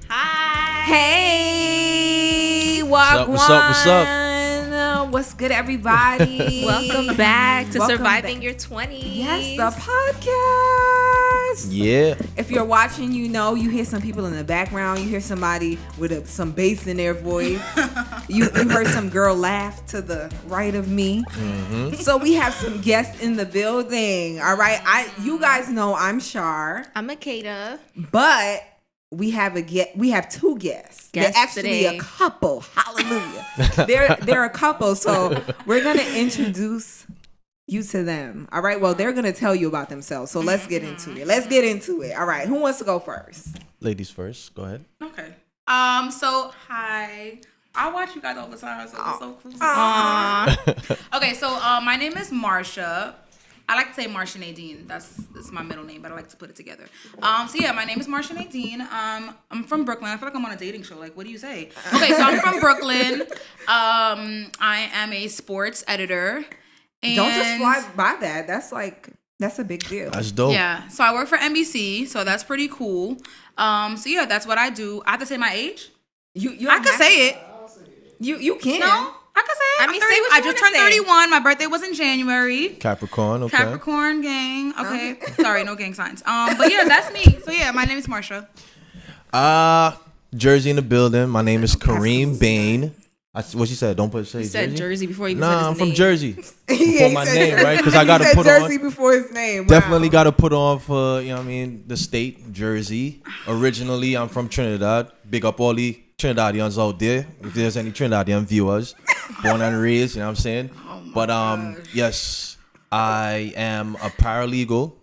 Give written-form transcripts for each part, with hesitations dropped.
Hi. Hey, What's up? What's good, everybody? Welcome back to Welcome Surviving back. Your 20s. Yes, the podcast. Yeah. If you're watching, you know you hear some people in the background. You hear somebody with some bass in their voice. you heard some girl laugh to the right of me. Mm-hmm. So we have some guests in the building. All right, you guys know I'm Shar, I'm Makeda. but we have two guests. They're actually today. a couple. Hallelujah. they're a couple. So we're gonna introduce you to them. All right. Well, they're gonna tell you about themselves. So let's get into it. All right. Who wants to go first? Ladies first. Go ahead. Okay. So hi. I watch you guys all the time, so it's so cool. Okay, so my name is Marsha. I like to say Marsha Nadine. That's my middle name, but I like to put it together. So yeah, my name is Marsha Nadine. I'm from Brooklyn. I feel like I'm on a dating show. Like, what do you say? Okay, so I'm from Brooklyn. I am a sports editor. And Don't just fly by that. That's a big deal. That's dope. yeah, so I work for NBC, so that's pretty cool. So yeah, that's what I do. I have to say my age? You I could say it. You can. No? I can say it. I I'm mean, 30 say what I you just wanna turned say. 31. My birthday was in January. Capricorn. Okay. Capricorn gang. Okay. Sorry, no gang signs. But yeah, that's me. So yeah, my name is Marsha. Jersey in the building. My name is Kareem Bain. What she said? Don't say He said Jersey before he even Nah, said his I'm from name. Jersey. Yeah, Before he my said name, Jersey. right? Because I got He to said put Jersey on. before his name. Wow. Definitely got to put on for the state, Jersey. Originally, I'm from Trinidad. Big up all the Trinidadians out there. If there's any Trinidadian viewers, born and raised, you know what I'm saying? But yes, I am a paralegal.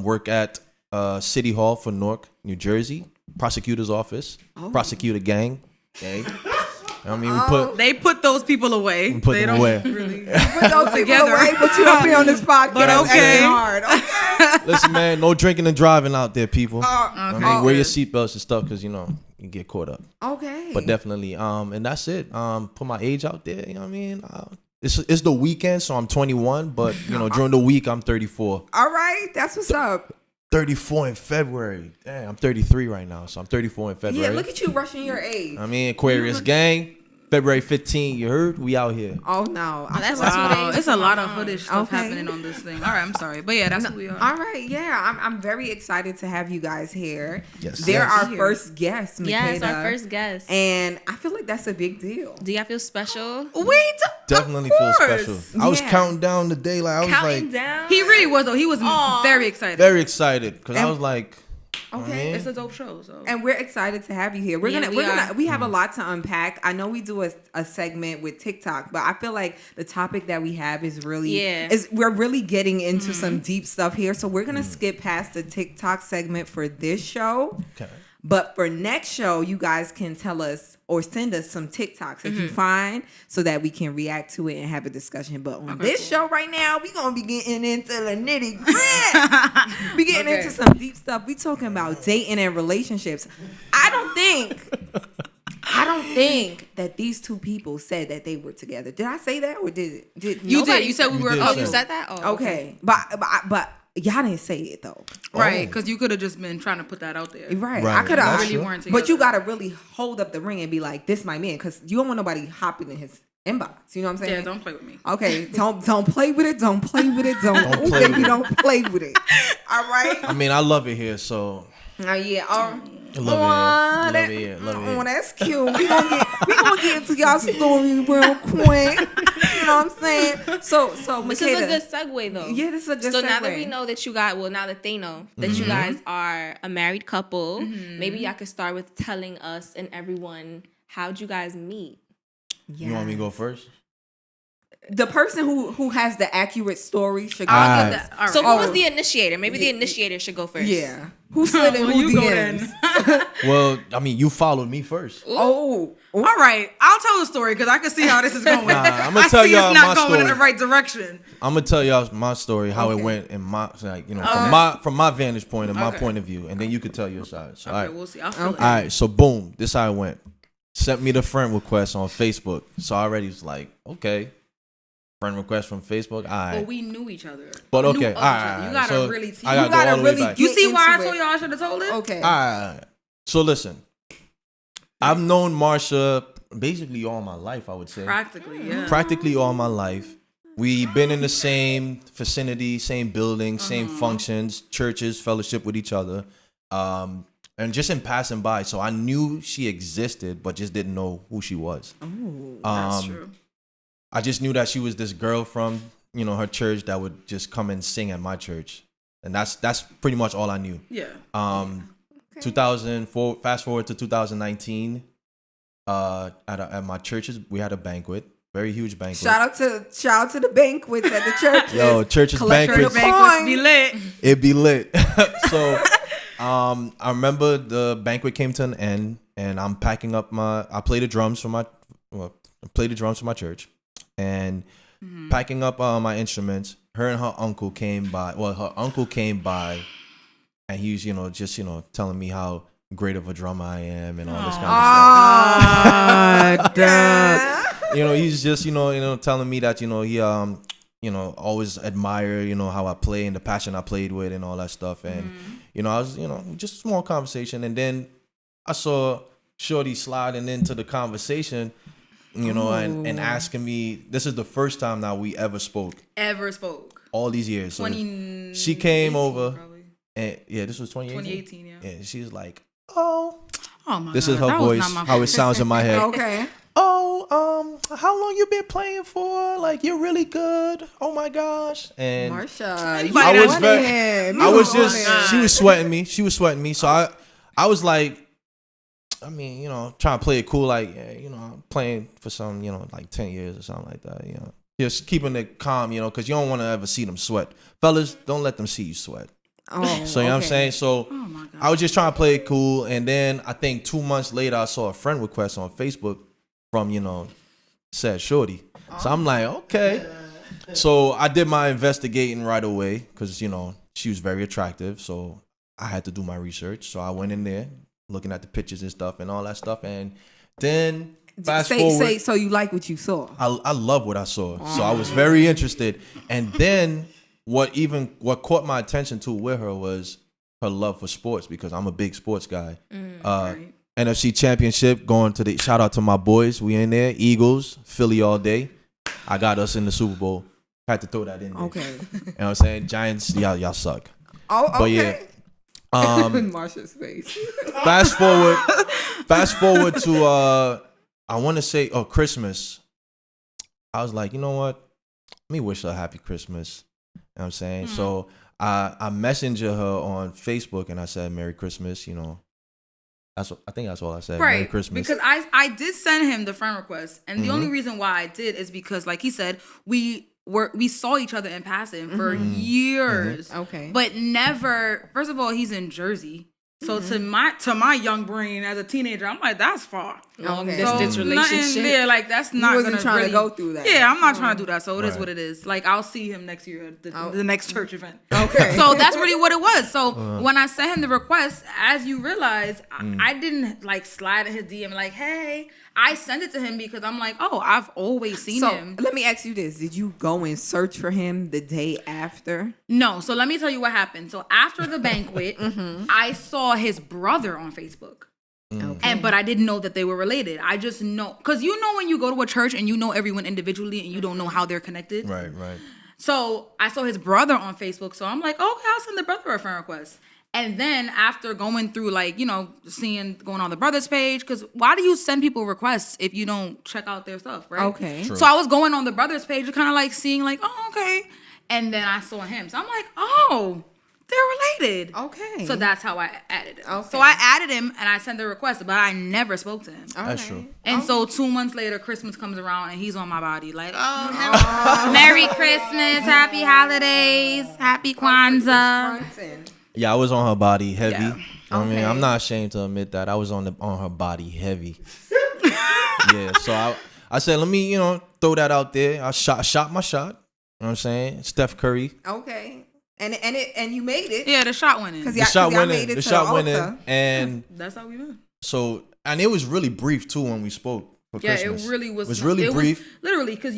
Work at City Hall for Newark, New Jersey. Prosecutor's office. Prosecutor gang. Okay. I mean, They put those people away. we put they them don't away. really Put those people together. away, but you don't be on this podcast. But okay. acting hard. Okay. Listen, man, no drinking and driving out there, people. I Okay. mean, wear your seatbelts and stuff because, you get caught up. Okay. But definitely, and that's it. Put my age out there, you know what I mean? It's the weekend, so I'm 21, but, during the week, I'm 34. All right. That's what's up. 34 in February. Damn, I'm 33 right now, so I'm 34 in February. Yeah, look at you rushing your age. I mean, Aquarius gang, February 15, you heard? We out here. Oh, no. that's feel like- two Wow, days it's a lot of before hoodish stuff Okay. happening on this thing. All right, I'm sorry, but yeah, that's who we are. All right. Yeah, I'm very excited to have you guys here. Yes. They're Yes. our first guest, Makeda. Yes, our first guest. And I feel like that's a big deal. Do y'all feel special? Definitely feel special. I was Yeah. counting down the day. Like, I was Counting like, down. He really was though. He was Aw. very excited. very excited because I And- was like, Okay. It's a dope show. So And we're excited to have you here. Yeah, We have a lot to unpack. I know we do a segment with TikTok, but I feel like the topic that we have is really we're really getting into some deep stuff here. So we're gonna skip past the TikTok segment for this show. okay. But for next show, you guys can tell us or send us some TikToks if you find so that we can react to it and have a discussion. But on this show right now, we're going to be getting into the nitty gritty. We getting into some deep stuff. We talking about dating and relationships. I don't think that these two people said that they were together. Did I say that or did you did. You said we were. did Oh, say you it. said that? Oh, okay. But y'all didn't say it though. Right, because you could have just been trying to put that out there. Right. Right. I could That's have. Really true. weren't together. But you gotta really hold up the ring and be like, "This my man," because you don't want nobody hopping in his inbox. You know what I'm saying? Yeah, don't play with me. Okay, don't play with it. Don't play with it. Don't Don't play with it. don't play with it. All right. I mean, I love it here, so Yeah. I love it here. Love it here. Oh, that's cute. We gonna get into y'all story real quick. You know what I'm saying? So This is a Makeda. good segue, though. Yeah, this is a good So segue. now that we know that now that they know that you guys are a married couple, maybe y'all could start with telling us and everyone, how'd you guys meet? You want me to go first? The person who has the accurate story should go. Alright. first. All right. So who was the initiator? Maybe the initiator should go first. Yeah. Who slid in Well, who you go DMs? then. Well, I mean, you followed me first. Oh. All right, I'll tell the story because I can see how this is going. I'ma I tell see y'all it's not my going in the story. right direction. I'm gonna tell y'all my story, how Okay. it went, in my from my vantage point and my point of view, and then you could tell your side. So, Okay, all right. we'll see. I'll feel All right, so boom, this how it went. Sent me the friend request on Facebook, so I already was like, okay, friend request from Facebook. All right, Well, we knew each other. but We knew okay, of all each right. other. You all gotta right. So really. I gotta You gotta go all the way really back. You get see why I into told it. y'all I should have told it? Okay. All right. So listen, I've known Marsha basically all my life, I would say. Practically all my life. We've been in the same vicinity, same building, same functions, churches, fellowship with each other. And just in passing by. So I knew she existed, but just didn't know who she was. Oh, that's true. I just knew that she was this girl from, her church that would just come and sing at my church. And that's pretty much all I knew. Yeah. 2004, fast forward to 2019, at my churches, we had a banquet. Very huge banquet. Shout out to the banquets at the church. Yo, churches banquets be lit. It be lit. So I remember the banquet came to an end, and I'm packing up I play the drums for my church, and packing up my instruments. Her and her uncle came by. Well, her uncle came by, and he was just telling me how great of a drummer I am and all this kind of stuff. He's just telling me that he always admire how I play and the passion I played with and all that stuff. And I was just a small conversation, and then I saw Shorty sliding into the conversation, and asking me. This is the first time that we ever spoke. All these years. So she came over, probably. And this was 2018. Yeah, she's like, oh my this God. Is her voice, how it sounds in my head. Okay. How long you been playing for? Like, you're really good. Oh my gosh. And Marsha, she was sweating me. So I was like, trying to play it cool. Like, I'm playing for some, like 10 years or something like that. Just keeping it calm, because you don't want to ever see them sweat. Fellas, don't let them see you sweat. Oh, so you know what I'm saying? So I was just trying to play it cool. And then I think 2 months later, I saw a friend request on Facebook from, said Shorty. So I'm like, okay. So I did my investigating right away because, she was very attractive. So I had to do my research. So I went in there looking at the pictures and stuff and all that stuff. And then fast forward. So you like what you saw? I love what I saw. So I was very interested. And then what caught my attention too with her was her love for sports, because I'm a big sports guy. Right. NFC Championship, going to shout out to my boys. We in there. Eagles, Philly all day. I got us in the Super Bowl. Had to throw that in there. Okay. You know what I'm saying? Giants, y'all suck. Oh, okay. But yeah. Marsha's face. Fast forward to I want to say Christmas. I was like, you know what? Let me wish her a happy Christmas. You know what I'm saying? So I messaged her on Facebook and I said, Merry Christmas, I think that's all I said. Right. Merry Christmas. Because I did send him the friend request. And the only reason why I did is because, like he said, we saw each other in passing for years. Okay. But never, first of all, he's in Jersey. So to my young brain as a teenager, I'm like, that's far. Long distance relationship. Yeah, like that's not wasn't trying to go through that. Yeah, I'm not trying to do that. So it is what it is. Like, I'll see him next year at the next church event. Okay. So that's really what it was. So when I sent him the request, as you realize, I didn't like slide in his DM like, hey. I sent it to him because I'm like, I've always seen him. Let me ask you this. Did you go and search for him the day after? No. So let me tell you what happened. So after the banquet, I saw his brother on Facebook. Okay. But I didn't know that they were related. I just know. Because when you go to a church and you know everyone individually and you don't know how they're connected. Right. So I saw his brother on Facebook. So I'm like, okay, I'll send the brother a friend request. And then after going through going on the brother's page, because why do you send people requests if you don't check out their stuff, right? Okay. True. So I was going on the brother's page to kind of like seeing like, okay. And then I saw him. So I'm like, they're related. Okay. So that's how I added him. Okay. So I added him and I sent the request, but I never spoke to him. Okay. That's true. And so 2 months later, Christmas comes around and he's on my body like, Merry Christmas, Happy Holidays, Happy Kwanzaa. Yeah, I was on her body heavy. Yeah. I mean, I'm not ashamed to admit that I was on her body heavy. Yeah, so I said, let me, throw that out there. I shot my shot. You know what I'm saying? Steph Curry. Okay. And you made it. Yeah, the shot went in. The shot went in. And that's how we went. So, and it was really brief too when we spoke for Christmas. It really was. It was really brief. Literally, because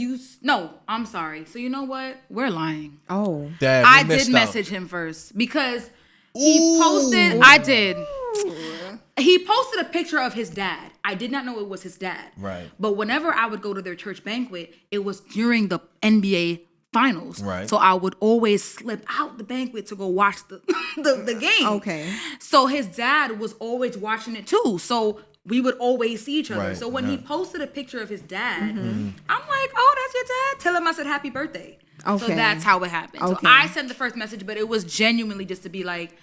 I'm sorry. So you know what? We're lying. Oh. Dad, I did message him first because he posted. I did. He posted a picture of his dad. I did not know it was his dad. Right. But whenever I would go to their church banquet, it was during the NBA finals. Right. So I would always slip out the banquet to go watch the game. Okay. So his dad was always watching it too. So we would always see each other. Right, So when he yeah. posted a picture of his dad, I'm like, oh, that's your dad? Tell him I said happy birthday. Okay. So that's how it happened. Okay. So I sent the first message, but it was genuinely just to be like,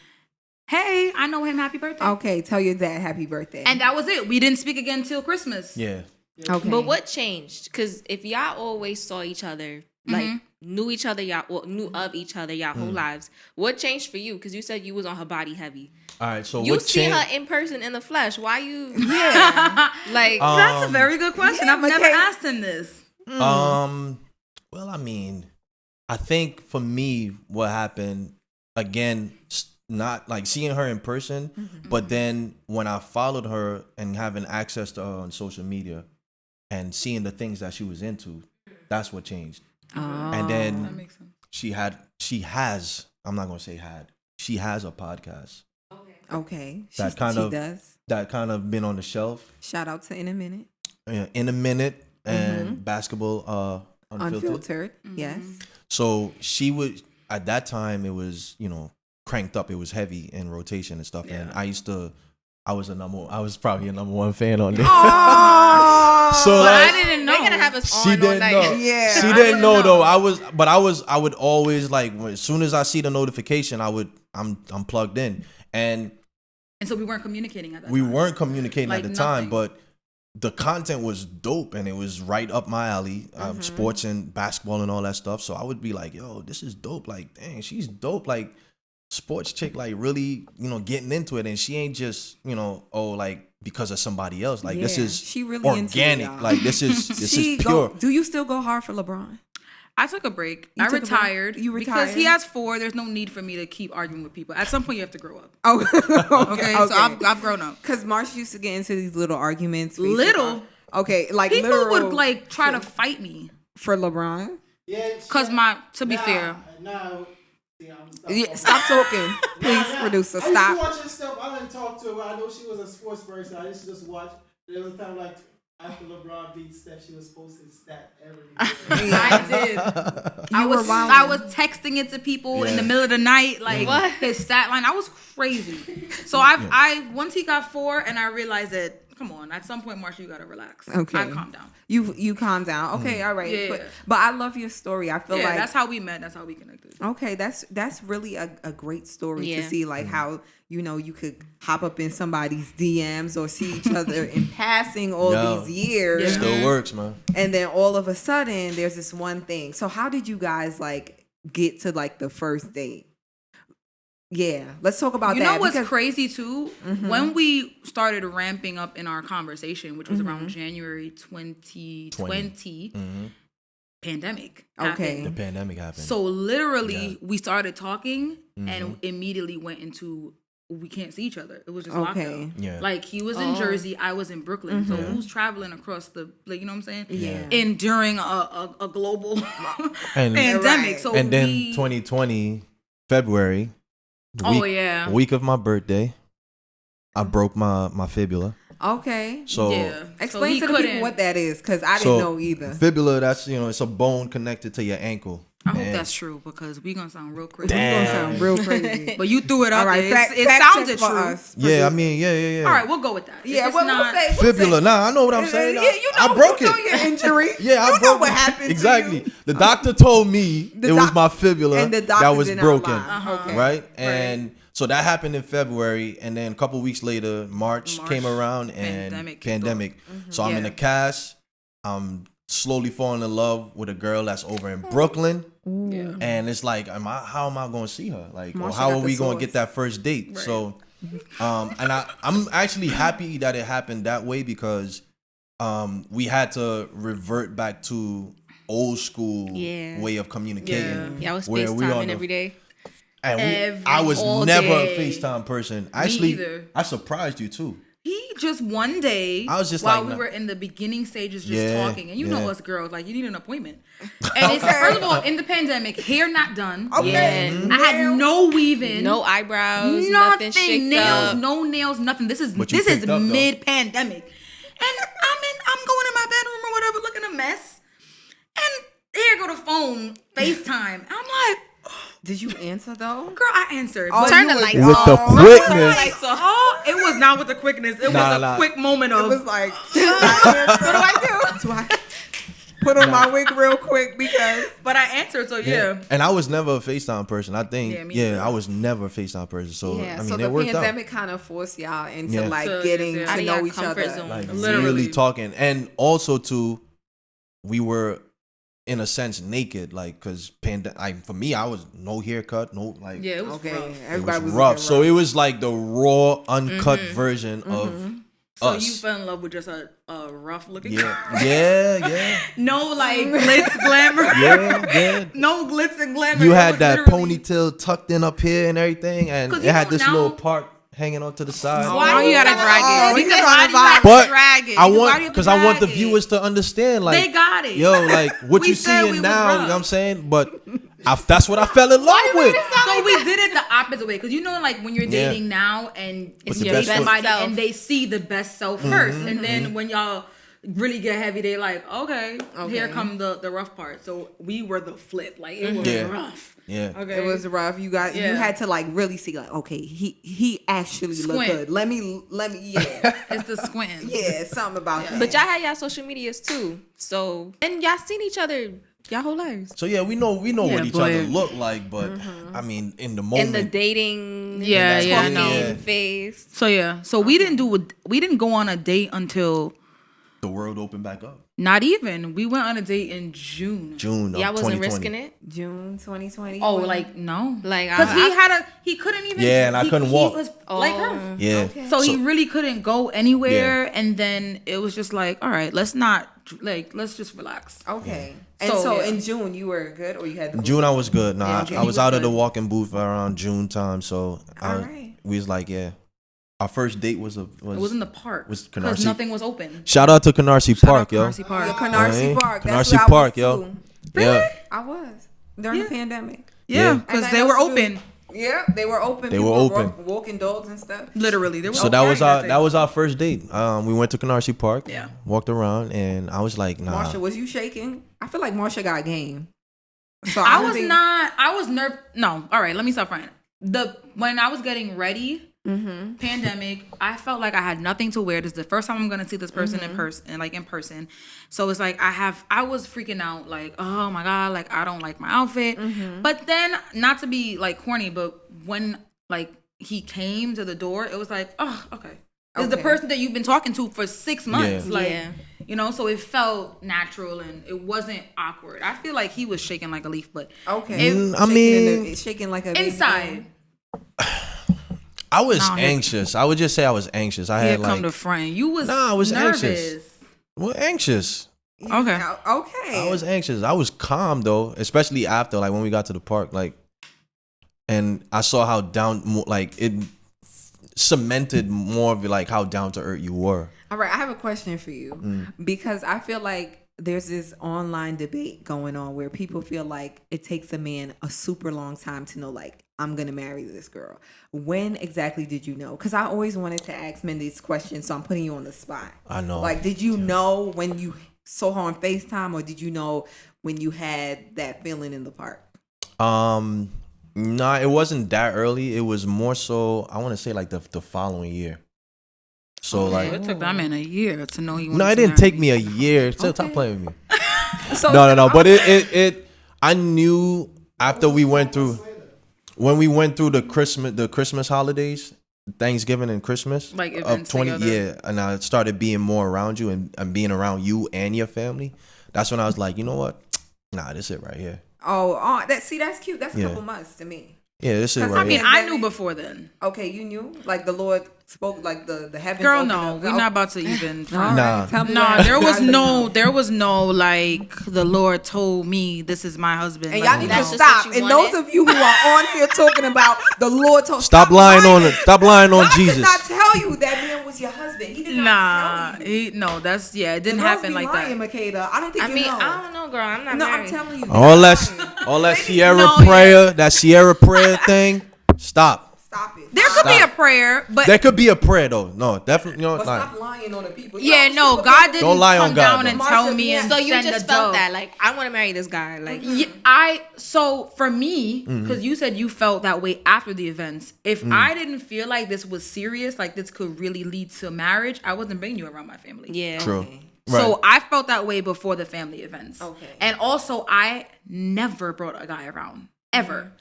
hey, I know him, happy birthday. Okay, tell your dad happy birthday. And that was it. We didn't speak again till Christmas. Yeah. okay. But what changed? Because if y'all always saw each other, like knew each other, knew of each other y'all whole lives, what changed for you? Because you said you was on her body heavy. All right. So You what see changed? her in person in the flesh. Why you? Yeah. Like That's a very good question. yeah, I've never McKay- asked him this. Well, I mean, I think for me, what happened again, not like seeing her in person, but then when I followed her and having access to her on social media and seeing the things that she was into, that's what changed. And That then makes sense. she has, I'm not gonna say had, she has a podcast Okay. That She kind does. that kind of been on the shelf. Shout out to In a Minute. In a Minute and Basketball Unfiltered. Unfiltered. Yes. So she would, at that time, it was, cranked up. It was heavy in rotation and stuff. And I was probably a number one fan on there. So But like, I didn't know. they're gonna have us she on all didn't night. know. Yeah. She I didn't know though. I would always like, as soon as I see the notification, I'm plugged in. And And so we weren't communicating at that we time. weren't communicating Like at the time, nothing. but the content was dope and it was right up my alley, sports and basketball and all that stuff. So I would be like, yo, this is dope. Like, dang, she's dope. Like, sports chick, like really, getting into it. And she ain't just, like because of somebody else. Like, this Yeah, is she really into it, organic. y'all. Like, this is pure. Do you still go hard for LeBron? I took a break. You I took a break? retired. You Because he retired? has 4. There's no need for me to keep arguing with people. At some point, you have to grow up. Oh, Okay? So I've grown up. Because Marsha used to get into these little arguments. Facebook. Little? Okay, like People literal would like try to fight me. for LeBron. Yeah, Because to be fair. Now, Yeah, stop talking, please, producer. I used to Stop. watch her stuff. I didn't talk to her. I know she was a sports person. I used to just watch. There was a time like after LeBron beat Steph, she was posting stat every day. I did. I were was wilding. texting it to people in Yeah. the middle of the night, like What? his stat line. I was crazy. So I once he got 4, and I realized that. Come on, at some point, Marsha, you gotta relax. Okay. I calm down. You calm down. Okay, all right. Yeah. But I love your story. I feel Yeah, like that's how we met. That's how we connected. okay, that's really a great story to Yeah. see, like how you could hop up in somebody's DMs or see each other in passing all Yo, these years, Still works, man. and then all of a sudden there's this one thing. So how did you guys like get to like the first date? Yeah, let's talk about You that. know what's because- crazy too? When we started ramping up in our conversation, which was around January 2020, pandemic. Okay. The pandemic happened. So literally, we started talking and immediately went into we can't see each other. It was just Okay. lockdown. Yeah. Like he was in Jersey, I was in Brooklyn. So who's traveling across the like you know what I'm saying? Yeah. And during a global And- pandemic. Right. So and then we, 2020 February, the Oh, week, yeah. the week of my birthday, I broke my fibula. Okay. So yeah. Explain he to the people couldn't- what that is, because I didn't know either. Fibula, that's it's a bone connected to your ankle. I hope And- that's true because we gonna sound real crazy. You're gonna sound real crazy. But you threw it out All right, there. fact It check sounded for true. us. Yeah, I mean, yeah. All right, we'll go with that. Yeah, If well, it's not, we'll say Fibula, nah, I know what I'm saying. Yeah, you know, I broke you know it. your injury. Yeah, I you broke know what it. happened. Exactly. To you. The doctor told me The it was doc- my fibula and the doctor that was did not broken. lie. Okay. Right? And so that happened in February, and then a couple weeks later, March came around and Pandemic pandemic. kicked So I'm in Yeah. the cast. I'm slowly falling in love with a girl that's over in Brooklyn. yeah. And it's like, how am I going to see her? Like, or Marsha how got are the we going to sauce. get that first date? So, and I'm actually happy that it happened that way because we had to revert back to old school Yeah. way of communicating. Y'all was where we on FaceTiming the- every day. And I was all never day. a FaceTime person. Actually, either. I surprised you too. He just one day, I was just while like, we nah. were in the beginning stages, just Yeah, talking, and you know yeah. us girls, like you need an appointment. And it's first of all in the pandemic, hair not done. Okay. Yeah. I had no weave-in, No eyebrows, nothing, nothing shaped nails, up. no nails, nothing. This is But you this is picked up, though. mid-pandemic, mess. And here go the phone, FaceTime. I'm like, Did you answer though? girl, I answered. Oh, But Turn you the was- lights With off. the quickness. Lights off. oh, it was not with the quickness. It was a quick moment It of, was like, what do I do? Do I put on my wig real quick because but I answered, so yeah. And I was never a FaceTime person. I think, Yeah, me yeah, too. I was never a FaceTime person. So, yeah. I mean, So it the worked out. pandemic kind of forced y'all into Yeah. like So, getting yeah. to Out of know your each comfort other. zone. Like, Literally. really talking. And also, too, we were, in a sense, naked. Like, because for me, I was no haircut, no, like, Yeah, it was Okay, rough. it everybody was was rough. looking So it was like the raw, uncut version of So us. you fell in love with just a rough looking Yeah. No like glitz glamour. Yeah. No glitz and glamour. You It had was that literally- ponytail tucked in up here and everything, and 'Cause it you had know this now- little part hanging on to the side. Why you gotta drag Oh, it? he Because was on why the do you have But to drag it? I Because why want do you have to because I want the drag it? viewers to understand, like, They got it. yo, like what We you said we seeing was now. rough. You know what I'm saying? But that's what I fell in love with. So we did it the opposite way, because you know, like when you're Yeah. dating now and It's the you your date best somebody self. and they see the best self first, and then when y'all really get heavy, they like, okay, here come the rough part. So we were the flip, like it was Yeah. rough. Yeah. Okay, It was rough. You Yeah. had to like really see like, okay, he actually look Squint. good. Let me yeah. it's the squint. Yeah, something about that. But y'all had y'all social medias too. So and y'all seen each other y'all whole lives. So yeah, we know Yeah, what each other but- look like, but I mean, in the In moment, the dating, Yeah, yeah, I talking know. phase. So yeah, so we didn't go on a date until the world opened back up. not even. We went on a date in June. June of Y'all wasn't 2020. risking it. June 2020. Oh, like no, Like because he couldn't even. Yeah, and I couldn't walk. He was like her. Yeah. Okay. So he really couldn't go anywhere, and then it was just like, all right, let's just relax. Okay. And So, so yeah. in June you were good, or you had the June I was good. Nah, Yeah, okay, I he was was out of good. the walking booth around June time, so Alright. we was like, yeah. Our first date was It was in the park was because Canarsie. nothing was open. Shout out to Canarsie Park, yo. Canarsie Park. Yeah, Canarsie Right. Park. That's Canarsie where Park, I yo. was too. Yeah. I was during the pandemic. Yeah, Yeah. because And they I were also do- open. Yeah, they were open. They People were open. walking dogs and stuff. Literally, they were. So that was carrying that thing. was our first date. We went to Canarsie Park. Yeah. Walked around, and I was like, nah. Marsha, was you shaking? I feel like Marsha got game. So I don't was think- not. I was nerve. No, all right. Let me stop frying. When I was getting ready, pandemic, I felt like I had nothing to wear. This is the first time I'm gonna see this person in person. So it's like I was freaking out. Like, oh my god, like I don't like my outfit. But then, not to be like corny, but when like he came to the door, it was like, oh, okay. It's the Okay. person that you've been talking to for 6 months. Yeah. Like, Yeah. you know, so it felt natural and it wasn't awkward. I feel like he was shaking like a leaf, but Okay. I mean- shaking like a baby. inside, I was Nah, anxious. I would just say I was anxious. I here had come like, the friend. You was Nah, I was nervous. anxious. well, anxious. Okay. Okay. I was anxious. I was calm though, especially after like when we got to the park, like, and I saw how like it cemented more of like how down to earth you were. All right, I have a question for you because I feel like there's this online debate going on where people feel like it takes a man a super long time to know, like, I'm going to marry this girl. When exactly did you know? Because I always wanted to ask men these questions, so I'm putting you on the spot. I know. Like, did you know when you saw her on FaceTime, or did you know when you had that feeling in the park? Nah, it wasn't that early. It was more so, I want to say like the following year. So like, It took that man a year to know he wanted no, it to didn't marry take me. me a year. Stop Okay. playing with me. So No. But it I knew after we went through, when we went through the Christmas holidays, Thanksgiving and Christmas, Like of events 20, together. yeah, and I started being more around you and being around you and your family. That's when I was like, you know what? Nah, this it right here. Oh, that's cute. That's a Yeah. couple months to me. Yeah, this it That's right I mean, here. I knew before then. Okay, you knew? Like the Lord spoke, like the heavens Girl, opened no, up. we're not about to even. All right, Nah. tell me No, what there was happened. no like the Lord told me this is my husband. And Like, y'all need to That's just stop. what you And those wanted? of you who are on here talking about the Lord told Stop lying on it. it. Stop lying on God Jesus. did not tell you that man was your husband. He did Nah, not tell you. that's it didn't Girls happen be like lying, that. Makeda. I don't think I you mean, know. I don't know, girl. I'm not No, I'm married. telling you. All that Sierra No, prayer, that Sierra prayer thing. Stop. Stop it. There could could be a prayer, but There could be a prayer though. No, definitely. But stop lying on the people. yeah, Yo, no, people God get- didn't Don't lie on come God, down though. and Marsha, tell me yeah. and So you send just a felt dove. that, like, I want to marry this guy. Like, So for me, because you said you felt that way after the events, if I didn't feel like this was serious, like this could really lead to marriage, I wasn't bringing you around my family. yeah. True. Okay. So I felt that way before the family events. Okay. And also, I never brought a guy around ever.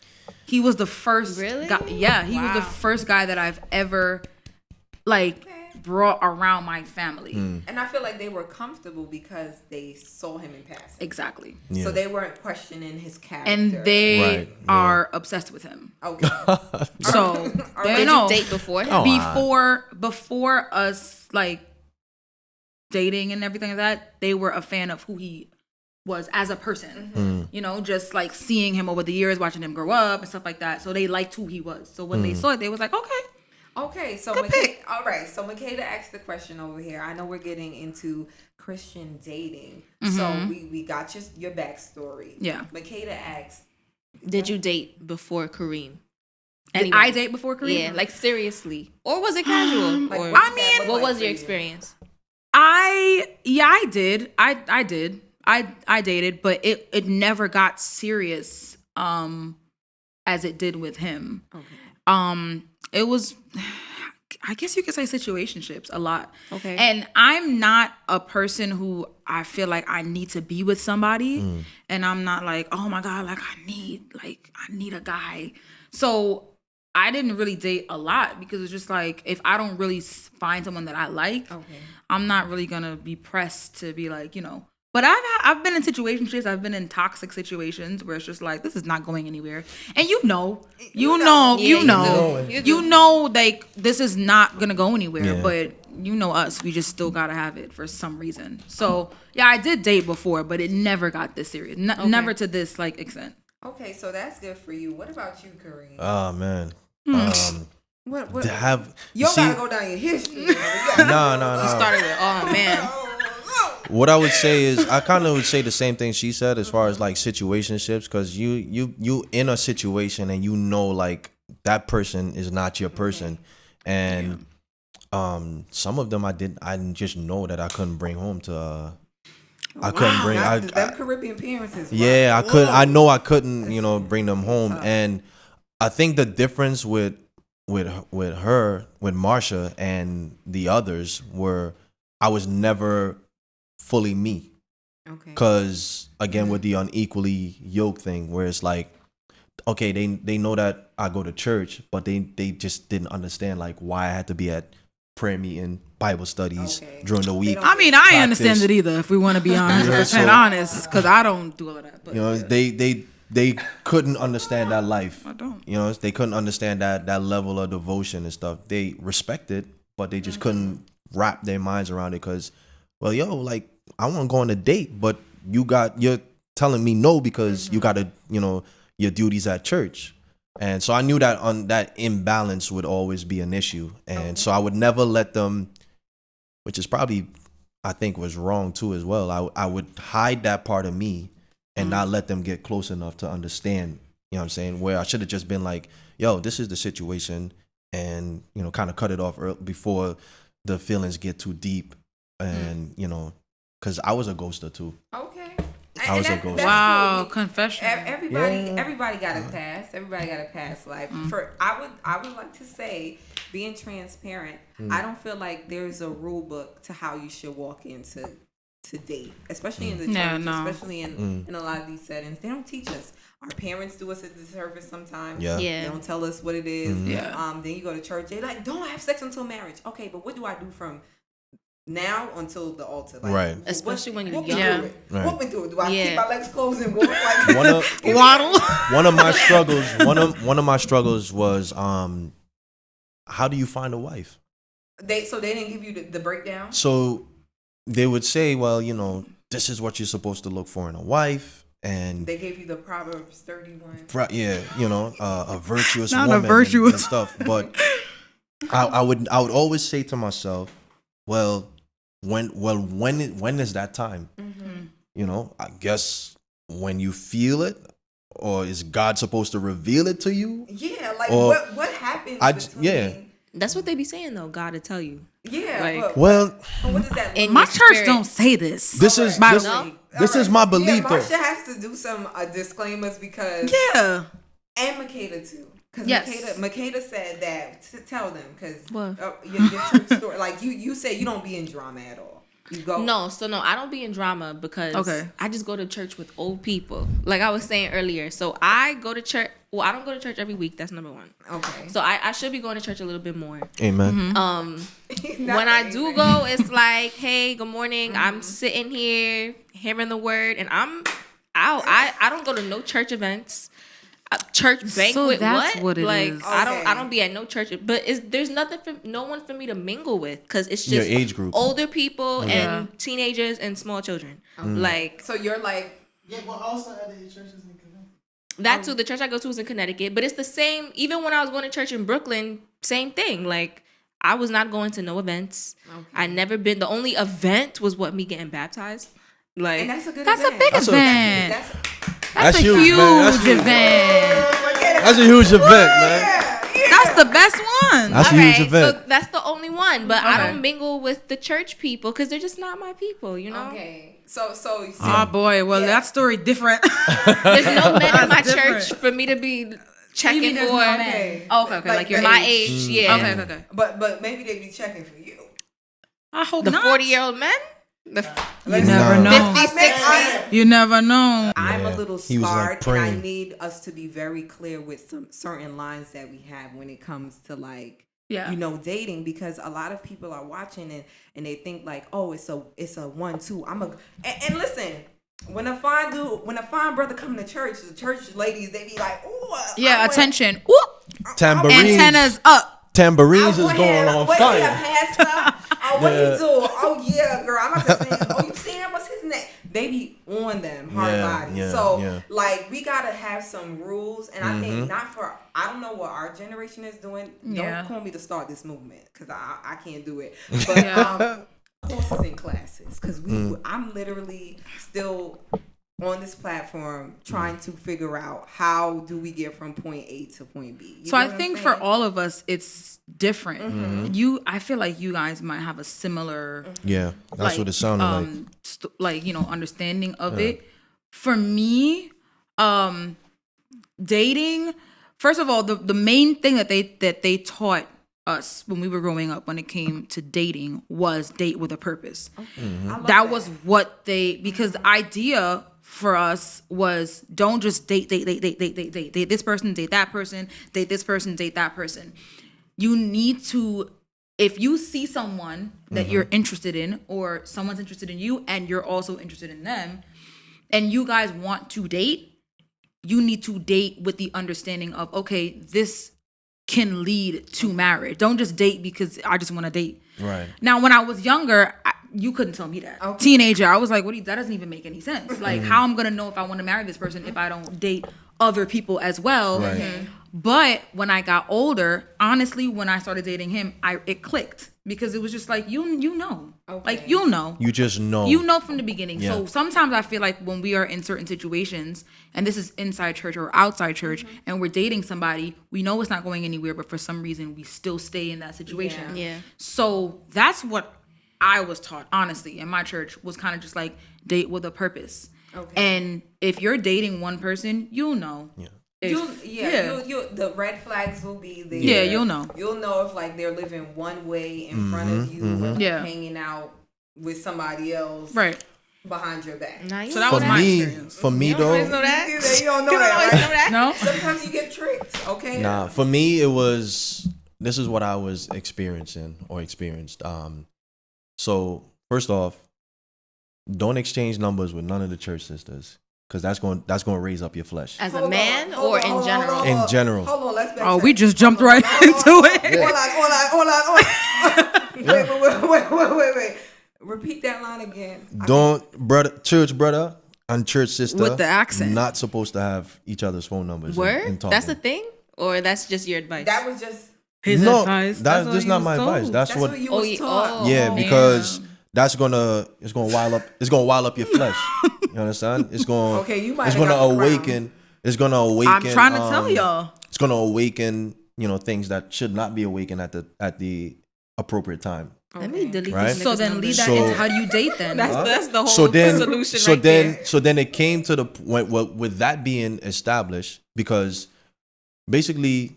He was the first. Really? Guy, yeah, he was the Wow. first guy that I've ever brought around my family. And I feel like they were comfortable because they saw him in passing. Exactly. Yeah. So they weren't questioning his character. And they Right, yeah. are obsessed with him. Okay. So they Did know you date before him? Oh. before us like dating and everything like that, they were a fan of who he was as a person. You know, just like seeing him over the years, watching him grow up and stuff like that. So they liked who he was. So when they saw it, they was like, okay. Okay, so Good pick. all right. So Makeda asked the question over here. I know we're getting into Christian dating, so we got your backstory. Yeah. Makeda asked, Did you date before Kareem? Did Anybody? I date before Kareem? Yeah, like seriously, or was it casual? like, or what I does that mean, look what like was for your you? experience? I did. I did. I dated, but it never got serious as it did with him. Okay. It was, I guess you could say, situationships a lot. Okay. And I'm not a person who I feel like I need to be with somebody, and I'm not like, oh my God, like I need a guy. So I didn't really date a lot because it's just like, if I don't really find someone that I like, Okay. I'm not really gonna be pressed to be like, you know. But I've been in situationships, I've been in toxic situations where it's just like, this is not going anywhere, and you know, like this is not gonna go anywhere. Yeah. But you know us, we just still gotta have it for some reason. So yeah, I did date before, but it never got this serious, never to this like extent. Okay, so that's good for you. What about you, Kareem? Oh man. What? To have You don't see, gotta go down your history. no. Started with, oh man. What I would say is, I kind of would say the same thing she said as far as like situationships, because you in a situation and you know like that person is not your person, and some of them I just know that I couldn't bring home to. I couldn't bring. Them Caribbean parents is Yeah, wow. I could. Whoa. I know I couldn't, bring them home, and I think the difference with Marsha and the others were I was never fully me. Okay. Cause again, with the unequally yoked thing, where it's like, okay, they know that I go to church, but they just didn't understand like why I had to be at prayer meeting, Bible studies Okay. during the week. I mean, I understand it either. If we want to be 100% so- honest, because I don't do all of that. But They couldn't understand that life. I don't. They couldn't understand that level of devotion and stuff. They respect it, but they just couldn't wrap their minds around it. Cause, well, like I want to go on a date, but you're telling me no because you got to, your duties at church. And so I knew that that imbalance would always be an issue. And so I would never let them, which is probably, I think was wrong too as well. I would hide that part of me and not let them get close enough to understand, you know what I'm saying? Where I should have just been like, yo, this is the situation, and, kind of cut it off before the feelings get too deep. And, because I was a ghoster too. Okay. I was a ghost. Wow, Cool. confession. Everybody got to pass. Everybody got to pass. Like I would like to say, being transparent. I don't feel like there's a rule book to how you should walk into date, especially in the church, especially in a lot of these settings. They don't teach us. Our parents do us a disservice sometimes. Yeah. Yeah. They don't tell us what it is. Yeah. Then you go to church. They like, don't have sex until marriage. Okay, but what do I do from now until the altar? Like, Right. Especially when you're walk me young. through it. Right. Walk me through it. Do I Yeah. keep my legs closed and walk like Waddle. One of my struggles, one of my struggles was, how do you find a wife? So they didn't give you the breakdown? So they would say, well, this is what you're supposed to look for in a wife, and They gave you the Proverbs 31. a virtuous Not a woman virtuous. and stuff. But I would always say to myself, well, when is that time? I guess when you feel it, or is God supposed to reveal it to you? Yeah, like Or- what happened? happens. That's what they be saying though. God to tell you. Yeah. Like, well, but what does that look in My like? church spirit. don't say this. this is By this, the way. this is my belief Yeah, though. Marsha has to do some disclaimers because Yeah. and Makeda too. Because Yes. Makeda said that to tell them because What? your church story, like you said, you don't be in drama at all. You go No, I don't be in drama because I just go to church with old people. Like I was saying earlier. So I go to church. Well, I don't go to church every week. That's number one. Okay. So I should be going to church a little bit more. Amen. When I do go, it's like, hey, good morning. I'm sitting here hearing the word, and I'm out. I don't go to no church events. Church banquet, that's what it like is. I don't be at no church, but there's nothing for no one for me to mingle with because it's Your just age group. older people and teenagers and small children. Like So you're like Yeah, but also at the churches in Connecticut. that too. The church I go to is in Connecticut, but it's the same. Even when I was going to church in Brooklyn, same thing. Like I was not going to no events. I never been. The only event was me getting baptized. Like and that's a good That's a event. big That's a- event. That's a huge, huge man. That's huge. event. That's a huge event, man. That's the best one. That's a huge event. so that's the only one. But I don't mingle with the church people because they're just not my people. You know. Okay. So you see, Oh boy, well that story different. There's no men in my different. church for me to be checking mean there's for. no men? Oh, okay, like your my age. age, yeah. Okay. but maybe they be checking for you. I hope The not. 40-year-old men. You never know. 50, 60. You never know. I'm a Yeah. little He was, like, scarred, and I praying. need us to be very clear with some certain lines that we have when it comes to like, Yeah. dating, because a lot of people are watching and they think like, oh, it's a 1-2. And listen, when a fine brother come to church, the church ladies they be like, oh, Yeah, attention. Whoop. Tambourines. Antennas up. Tambourines is going on what fire. He a pastor? Oh, what Yeah. he do? Oh yeah, girl. I'm about to say, oh, you see him? What's his name? They be on them hard body. So like we gotta have some rules, and I think I don't know what our generation is doing. Yeah. Don't call me to start this movement because I can't do it. But courses and classes because I'm literally still on this platform trying to figure out how do we get from point A to point B. So I think for all of us, it's different. I feel like you guys might have a similar, Yeah, that's what it sounded like. understanding of it. For me, dating. First of all, the main thing that they taught us when we were growing up when it came to dating was date with a purpose. That was what because the idea for us was don't just date this person, date that person, date this person, date that person. You need to, if you see someone that you're interested in or someone's interested in you and you're also interested in them and you guys want to date, you need to date with the understanding of, okay, this can lead to marriage. Don't just date because I just want to date. Right. Now, when I was younger, you couldn't tell me that. Okay. Teenager, I was like, that doesn't even make any sense. Like, how I'm going to know if I want to marry this person if I don't date other people as well. Right. But when I got older, honestly, when I started dating him, it clicked because it was just like, you know. Okay. Like, you'll know. You just know. You know from the beginning. Yeah. So sometimes I feel like when we are in certain situations, and this is inside church or outside church, and we're dating somebody, we know it's not going anywhere, but for some reason we still stay in that situation. Yeah. So that's what I was taught, honestly, in my church, was kind of just like date with a purpose. Okay. And if you're dating one person, you'll know. Yeah. You the red flags will be there. Yeah, you'll know. You'll know if like they're living one way in front of you, or hanging out with somebody else, right, behind your back. So that was my experience. For me though, You don't know that, right? No. Sometimes you get tricked. Okay. Nah, for me it was. This is what I was experienced. So first off, don't exchange numbers with none of the church sisters. Because that's going to raise up your flesh. As a man or in general? In general. Hold on, let's backtrack. Oh, we just jumped right into it. Hold on. Wait. Repeat that line again. Church brother and church sister With the accent. not supposed to have each other's phone numbers. Word? And talking. That's the thing? Or that's just your advice? That was just his advice. That's just what not he my was advice. told. That's what you was taught. Yeah, because it's gonna wild up your flesh. You understand? It's gonna you might it's have gonna got the awaken. It's gonna awaken. I'm trying to tell y'all. It's gonna awaken things that should not be awakened at the appropriate time. Let me delete Right? these So niggas' then numbers. lead that So- into how do you date then? That's the whole So then, solution so right then, there. so then it came to the point with that being established, because basically,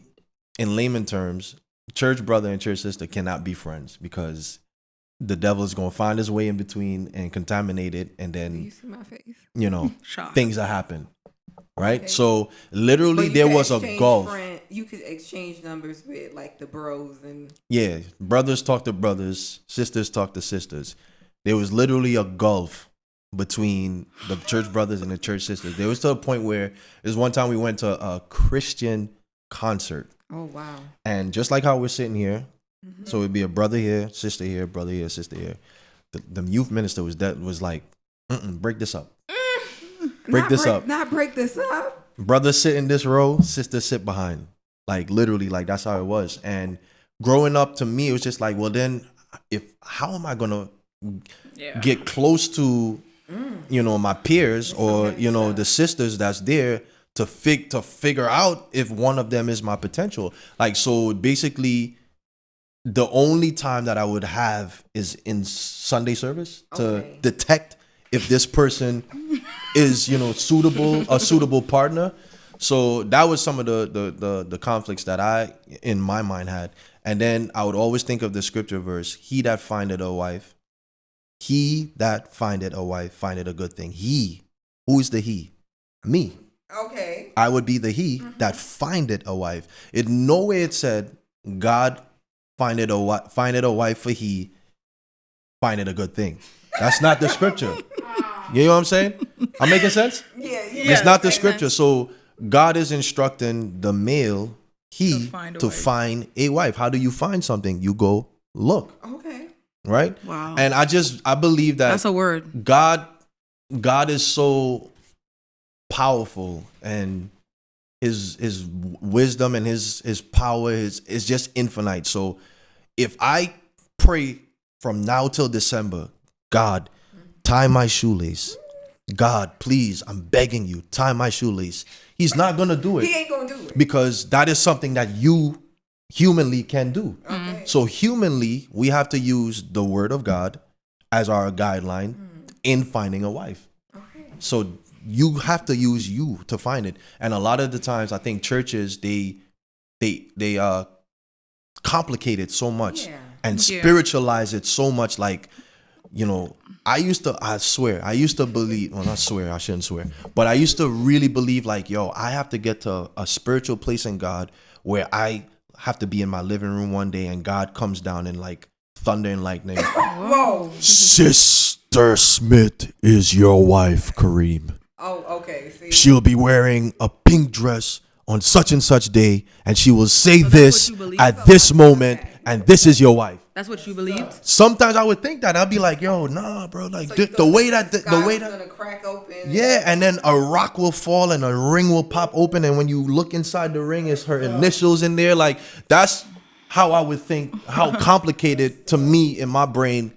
in layman terms, church brother and church sister cannot be friends because the devil is gonna find his way in between and contaminate it, and You then see my face. Shock. things that happen. Right? Okay. So But literally, you there could was a exchange gulf. You could exchange numbers with like the bros and. Yeah, brothers talk to brothers, sisters talk to sisters. There was literally a gulf between the church brothers and the church sisters. There was to a point where there's one time we went to a Christian concert, Oh wow. and just like how we're sitting here, Mm-hmm. so it'd be a brother here, sister here, brother here, sister here. The youth minister was like, break this up, break this up. Not break this up. Brother sit in this row, sister sit behind. Like literally, like that's how it was. And growing up, to me, it was just like, well, then, how am I gonna get close to, my peers or the sisters that's there to figure out if one of them is my potential. Like, so basically, the only time that I would have is in Sunday service to detect if this person is a suitable partner. So that was some of the conflicts that I in my mind had. And then I would always think of the scripture verse, he that findeth a wife findeth a good thing. He, who is the he? Me. Okay. I would be the he that findeth a wife. In no way it said God findeth a wife for he findeth a good thing. That's not the scripture. You know what I'm saying? I'm making sense? Yeah. It's not the scripture. So God is instructing the male To find a wife. find a wife. How do you find something? You go look, Okay. right? Wow. And I believe that That's a word. God is so powerful, and his wisdom and his power is just infinite. So if I pray from now till December, God, tie my shoelace. God, please, I'm begging you, tie my shoelace. He's not gonna do it. He ain't gonna do it. Because that is something that you humanly can do. Okay. So humanly, we have to use the word of God as our guideline in finding a wife. Okay. So you have to use you to find it. And a lot of the times I think churches they complicate it so much and spiritualize it so much. Like, I used to believe, well, not swear, I shouldn't swear, but I used to really believe like, I have to get to a spiritual place in God where I have to be in my living room one day and God comes down in like thunder and lightning. Whoa. Sister Smith is your wife, Kareem. Oh, okay. See. She'll be wearing a pink dress on such and such day, and she will say that's this what you believe? at this moment, and this is your wife. That's what you believed? Sometimes I would think that. I'd be like, yo, nah, bro. Like So you the thought way the that sky the way was that gonna crack open. yeah, and then a rock will fall and a ring will pop open, and when you look inside the ring, it's her initials in there. Like, that's how I would think. How complicated to me in my brain.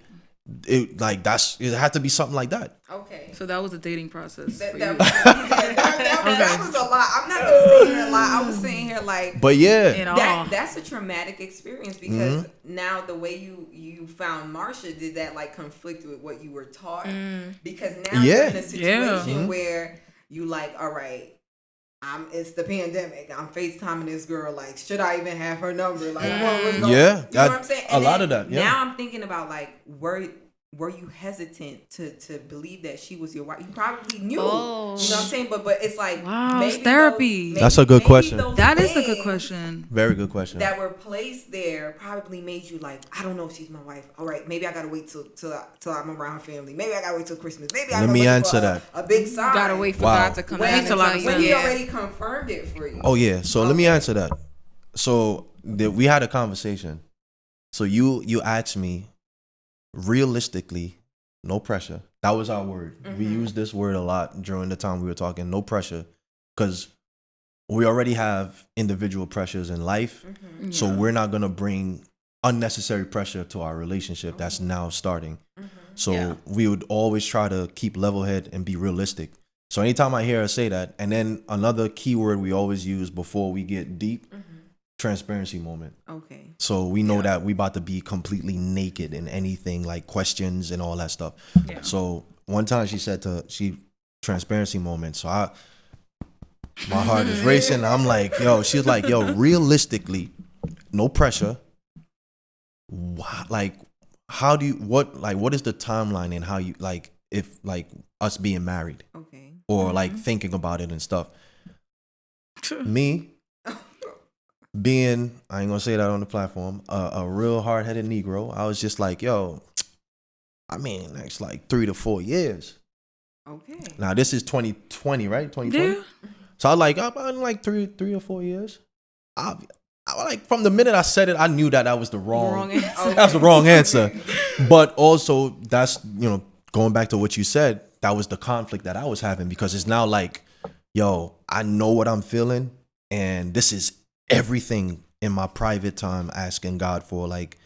It had to be something like that. Okay. So that was a dating process That, for that, you. that was a lot. I'm not gonna sit here and lie. I was sitting here like. But yeah, In all. That's a traumatic experience because now the way you found Marsha, did that like conflict with what you were taught? Because now you're in a situation where you like, all right, it's the pandemic. I'm FaceTiming this girl. Like, should I even have her number? Like, what was going? Yeah, You know what I'm saying? a lot of that. Yeah. Now I'm thinking about like, were you hesitant to believe that she was your wife? You probably knew. Oh. You know what I'm saying? But it's like, Wow, maybe it's therapy. That's a good question. That is a good question. Very good question. That were placed there probably made you like, I don't know if she's my wife. All right, maybe I gotta wait till I'm around family. Maybe I gotta wait till Christmas. Maybe I Let gotta me wait answer for that. a big sign. Gotta wait for Wow. God to come when, down Makes a and lot tell of you. when he sense. already confirmed it for you. Oh yeah. So let me answer that. So we had a conversation. So you asked me, realistically, no pressure. That was our word. We used this word a lot during the time we were talking. No pressure, because we already have individual pressures in life. So we're not gonna bring unnecessary pressure to our relationship that's now starting. So we would always try to keep level head and be realistic. So anytime I hear her say that, and then another key word we always use before we get deep transparency moment. Okay. So we know that we about to be completely naked in anything like questions and all that stuff. Yeah. So one time she said transparency moment. So my heart is racing. I'm like, yo, she's like, yo, realistically, no pressure. Like, how do you, what is the timeline and how you, like, if, like, us being married or like thinking about it and stuff. Me being, I ain't gonna say that on the platform, a real hard-headed Negro, I was just like, yo, I mean, that's like 3 to 4 years. Okay. Now this is 2020, right? 2020. Yeah. So I like, I'm like three or 4 years. I like from the minute I said it, I knew that was the wrong answer. That's the wrong answer. But also, that's, you know, going back to what you said, that was the conflict that I was having, because it's now like, yo, I know what I'm feeling, and this is everything in my private time asking God for, like,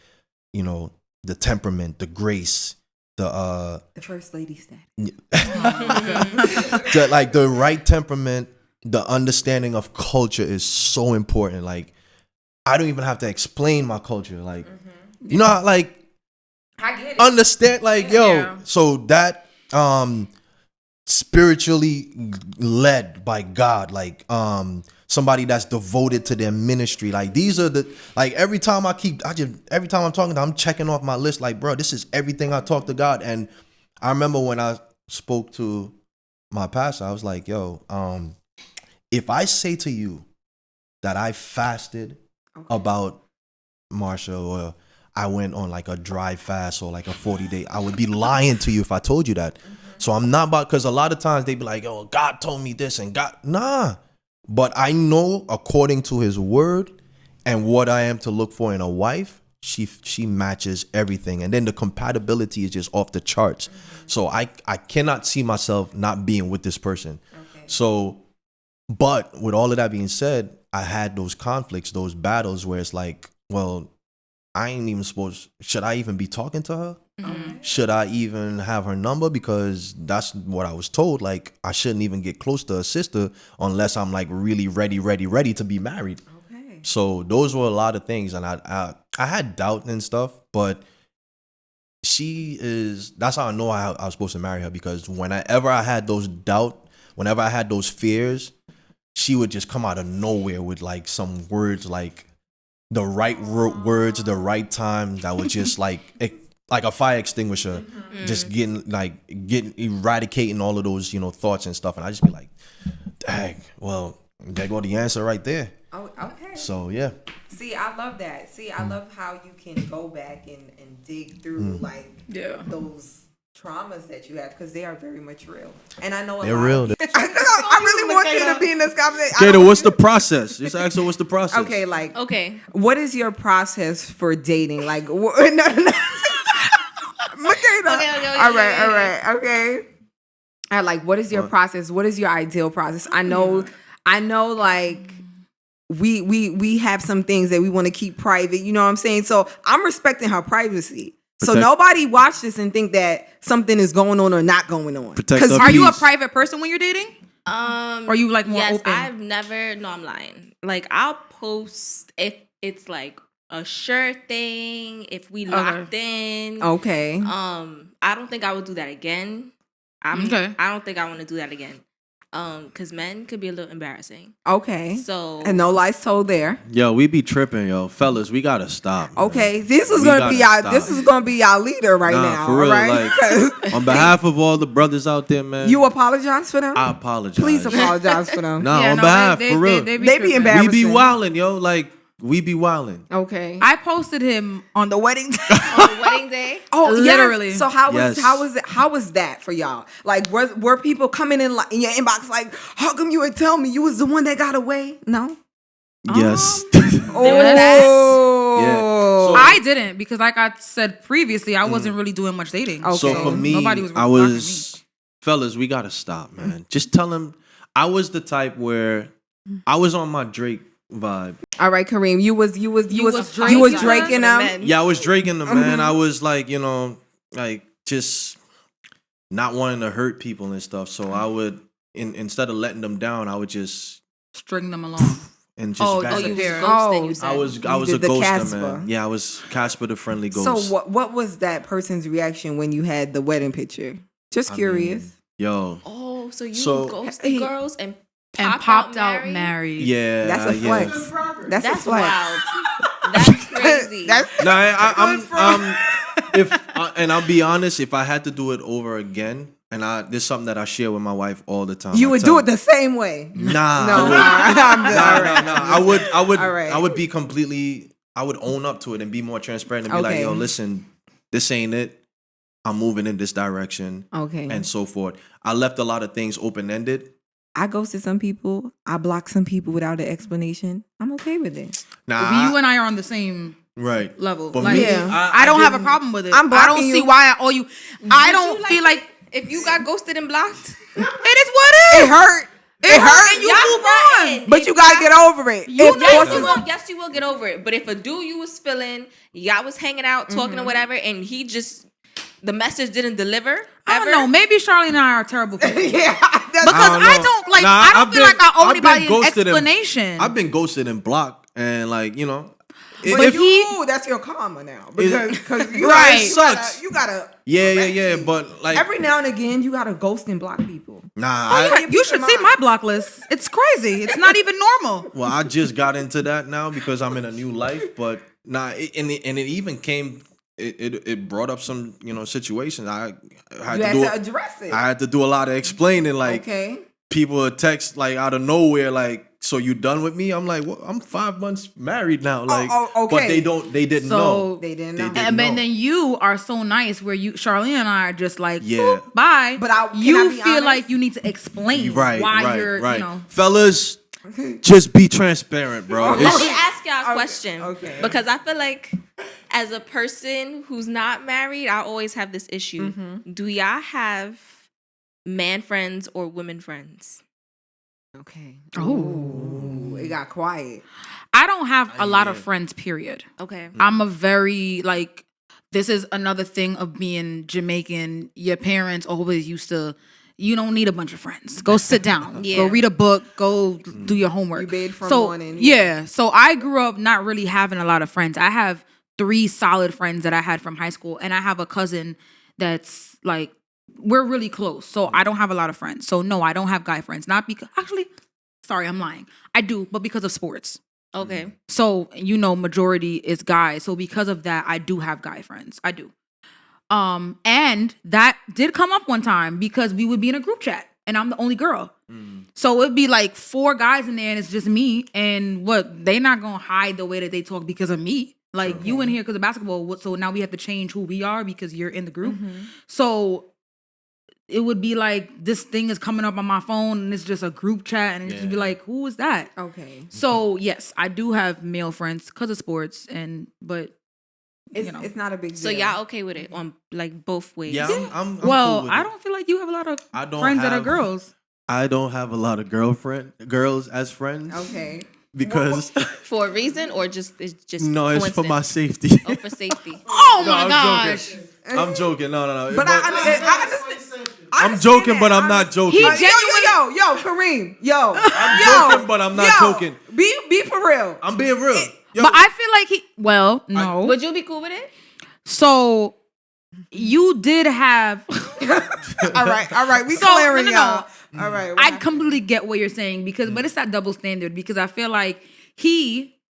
you know, the temperament, the grace, the first lady status. Like the right temperament, the understanding of culture is so important. Like, I don't even have to explain my culture. Like, you know how, like, I get it. Understand, like, yo, so that spiritually led by God, like somebody that's devoted to their ministry. Like, these are the, like, every time I'm talking to them, I'm checking off my list, like, bro, this is everything I talk to God. And I remember when I spoke to my pastor, I was like, yo, if I say to you that I fasted about Marsha, or I went on like a dry fast or like a 40-day, I would be lying to you if I told you that. So I'm not about, because a lot of times they be like, oh, God told me this, and God, nah. But I know according to his word and what I am to look for in a wife, she matches everything. And then the compatibility is just off the charts. So I cannot see myself not being with this person. Okay. So, but with all of that being said, I had those conflicts, those battles where it's like, well, I ain't even should I even be talking to her? Should I even have her number? Because that's what I was told. Like, I shouldn't even get close to her sister unless I'm like really ready to be married. Okay. So those were a lot of things. And I had doubt and stuff, but that's how I know I was supposed to marry her, because whenever I had those doubt, whenever I had those fears, she would just come out of nowhere with like some words, like the right words, the right time, that would just like a fire extinguisher, just getting eradicating all of those, you know, thoughts and stuff. And I just be like, dang, well, there go the answer right there. Oh, okay. So yeah. See, I love that. See, I love how you can go back and dig through those traumas that you have, because they are very much real. And I know they're real. I really want you to be in this conversation. Jada, what's the process? Just ask her what's the process. Okay, what is your process for dating? Like, no. Okay. All right. I like, what is your process? What is your ideal process? I know, like, we have some things that we want to keep private. You know what I'm saying? So I'm respecting her privacy. So nobody watch this and think that something is going on or not going on. Because are you a private person when you're dating? Or are you like more open? I'm lying. Like, I'll post if it's like a sure thing, if we locked in. Okay. I don't think I would do that again. I don't think I want to do that again. Because men could be a little embarrassing. Okay. So, and no lies told there. Yo, we be tripping, yo, fellas. We gotta stop. Okay, man. This is gonna be our leader right now. For real, right? Like, on behalf of all the brothers out there, man. You apologize for them? I apologize. Please apologize for them. Behalf, for real. They be embarrassing. We be wilding, yo. Like, we be wilding. Okay. I posted him on the wedding day. On the wedding day? Oh, literally. Yes. So how was that for y'all? Like, were people coming in like in your inbox like, how come you would tell me you was the one that got away? No. Yes. Oh. Yeah. So, I didn't, because like I said previously, I wasn't really doing much dating. Okay. So for me, nobody was really fellas, we gotta stop, man. Just tell him. I was the type where I was on my Drake vibe. All right, Kareem, you was draking them. Yeah, I was draking them, man. I was like, you know, like just not wanting to hurt people and stuff. So I would, instead of letting them down, I would just string them along. and just Oh, vanished. you was disappear. ghosting, you said. I was You a did the ghoster, Casper. man. Yeah, I was Casper the friendly ghost. So what was that person's reaction when you had the wedding picture? Just curious. Yo. Oh, so you So- ghosted girls and And popped popped out married. Yeah. That's a yeah. flex. Progress. That's a That's flex. wild. That's crazy. That's No, I'm if and I'll be honest, if I had to do it over again, and there's something that I share with my wife all the time. you I would tell do it the same way. Nah, No, I would, I'm good. All right. no. All right. I would be completely. I would own up to it and be more transparent and be like, Okay. yo, listen, this ain't it. I'm moving in this direction, Okay. and so forth. I left a lot of things open ended. I ghosted some people. I blocked some people without an explanation. I'm okay with it. Nah, You and I are on the same right level. But Like, me, Yeah. I don't have a didn't- problem with it. I'm I blocking don't see you. why I owe you. I Would don't you feel like if you got ghosted and blocked. it is what it It is. hurt. It hurt and you Y'all move fronting. on. But you gotta get over it. You If know forces- you will. Yes, you will get over it. But if a dude you was feeling, y'all was hanging out, talking or whatever, and he just the message didn't deliver. I don't ever, know. Maybe Charlie and I are terrible people. yeah, that's Because I don't like. Nah, I don't I've feel been- like I owe I've been anybody an ghosted and- explanation. I've been ghosted and blocked, and like it- But if- you, that's your karma now. Because you, Right. you Sucks. gotta, you gotta yeah, but like every now and again you gotta ghost and block people. nah. Oh, yeah, your you peace should of see mind. my block list. It's crazy. It's not even normal. Well, I just got into that now because I'm in a new life, but and it even came. It brought up some situations. I had You to had do to address it. I had to do a lot of explaining. Like okay. people would text like out of nowhere, like, "So you done with me?" I'm like, "Well, I'm 5 months married now." Like, okay. but they didn't So- know. They didn't They know. didn't And know. then you are so nice where Charlene and I are just like, Yeah. boop, bye. But can I you be feel honest? like you need to explain why you're, Fellas, just be transparent, bro. Let me ask y'all a question. okay. Because I feel like as a person who's not married, I always have this issue. Do y'all have man friends or women friends? Okay. Oh. It got quiet. I don't have a lot of Yeah. friends, period. Okay. I'm a very, like, this is another thing of being Jamaican. Your parents always used to, you don't need a bunch of friends. Go sit down. Yeah. Go read a book. Go do your homework. You bathe from so, morning. Yeah. So I grew up not really having a lot of friends. I have 3 solid friends that I had from high school. And I have a cousin that's like, we're really close. So I don't have a lot of friends. So no, I don't have guy friends. Not because, actually, sorry, I'm lying. I do, but because of sports. Okay. So, majority is guys. So because of that, I do have guy friends. I do. And that did come up one time because we would be in a group chat and I'm the only girl. So it'd be like 4 guys in there and it's just me. And they not gonna hide the way that they talk because of me. Like you in here because of basketball. So now we have to change who we are because you're in the group. So it would be like this thing is coming up on my phone and it's just a group chat and it's just be like, who is that? Okay. So yes, I do have male friends because of sports, but It's not a big deal. So y'all okay with it on like both ways? Yeah, I'm well, cool with I it. don't feel like you have a lot of I don't friends that are have- girls. I don't have a lot of girls as friends Okay. because For a reason or just it's just no, it's for my coincidence? safety. Oh, for safety. Oh No, my I'm gosh! joking. I'm joking. No. But I understand. I'm joking, but I'm not joking. He I'm Yo, Kareem. Yo. joking, but I'm not joking. Be for real. I'm being real. Yo, But I feel like no. Would you be cool with it? So you did have. All right. We So, clearing no. y'all. All right. I completely get what you're saying but it's that double standard because I feel like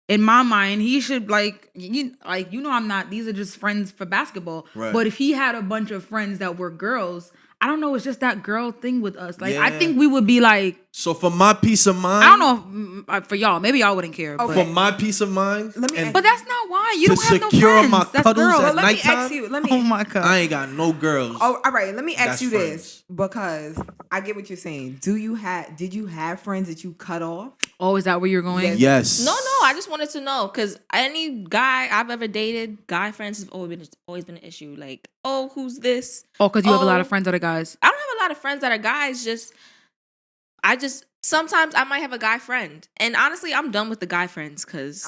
in my mind, he should I'm not. These are just friends for basketball. Right. But if he had a bunch of friends that were girls, I don't know. It's just that girl thing with us. Like I Yeah. think we would be like, so for my peace of mind, I don't know if, for y'all. Maybe y'all wouldn't care. For my peace of mind, Let me and ask- But that's not why you To don't have no secure friends. my That's cuddles girls. at But let me nighttime? ask you. Let me. Oh my god. I ain't got no girls. Oh, all right. Let me ask That's you friends. this because I get what you're saying. Did you have friends that you cut off? Oh, is that where you're going? Yes. No. I just wanted to know because any guy I've ever dated, guy friends have always been an issue. Like, oh, who's this? Oh, because you have a lot Oh. of friends that are guys. I don't have a lot of friends that are guys. Just Sometimes I might have a guy friend, and honestly, I'm done with the guy friends because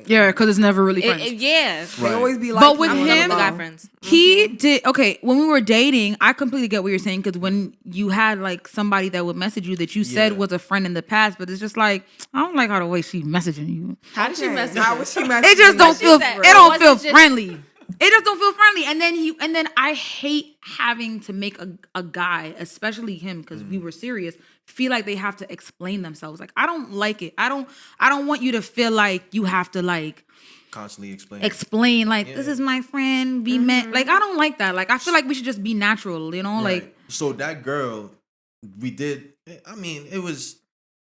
Yeah, because it's never really friends. They always be like, but with I'm done with him, the guy friends. he did when we were dating. I completely get what you're saying because when you had like somebody that would message you that you said was a friend in the past, but it's just like I don't like how the way she messaging you. How did she message? How was she messaging? It just don't feel. It don't feel friendly. It just don't feel friendly. And then I hate having to make a guy, especially him, because we were serious, feel like they have to explain themselves. Like I don't like it. I don't want you to feel like you have to like constantly explain like this is my friend. We met. Like I don't like that. Like I feel like we should just be natural. You know, Right. like So that girl, we did. I mean, it was,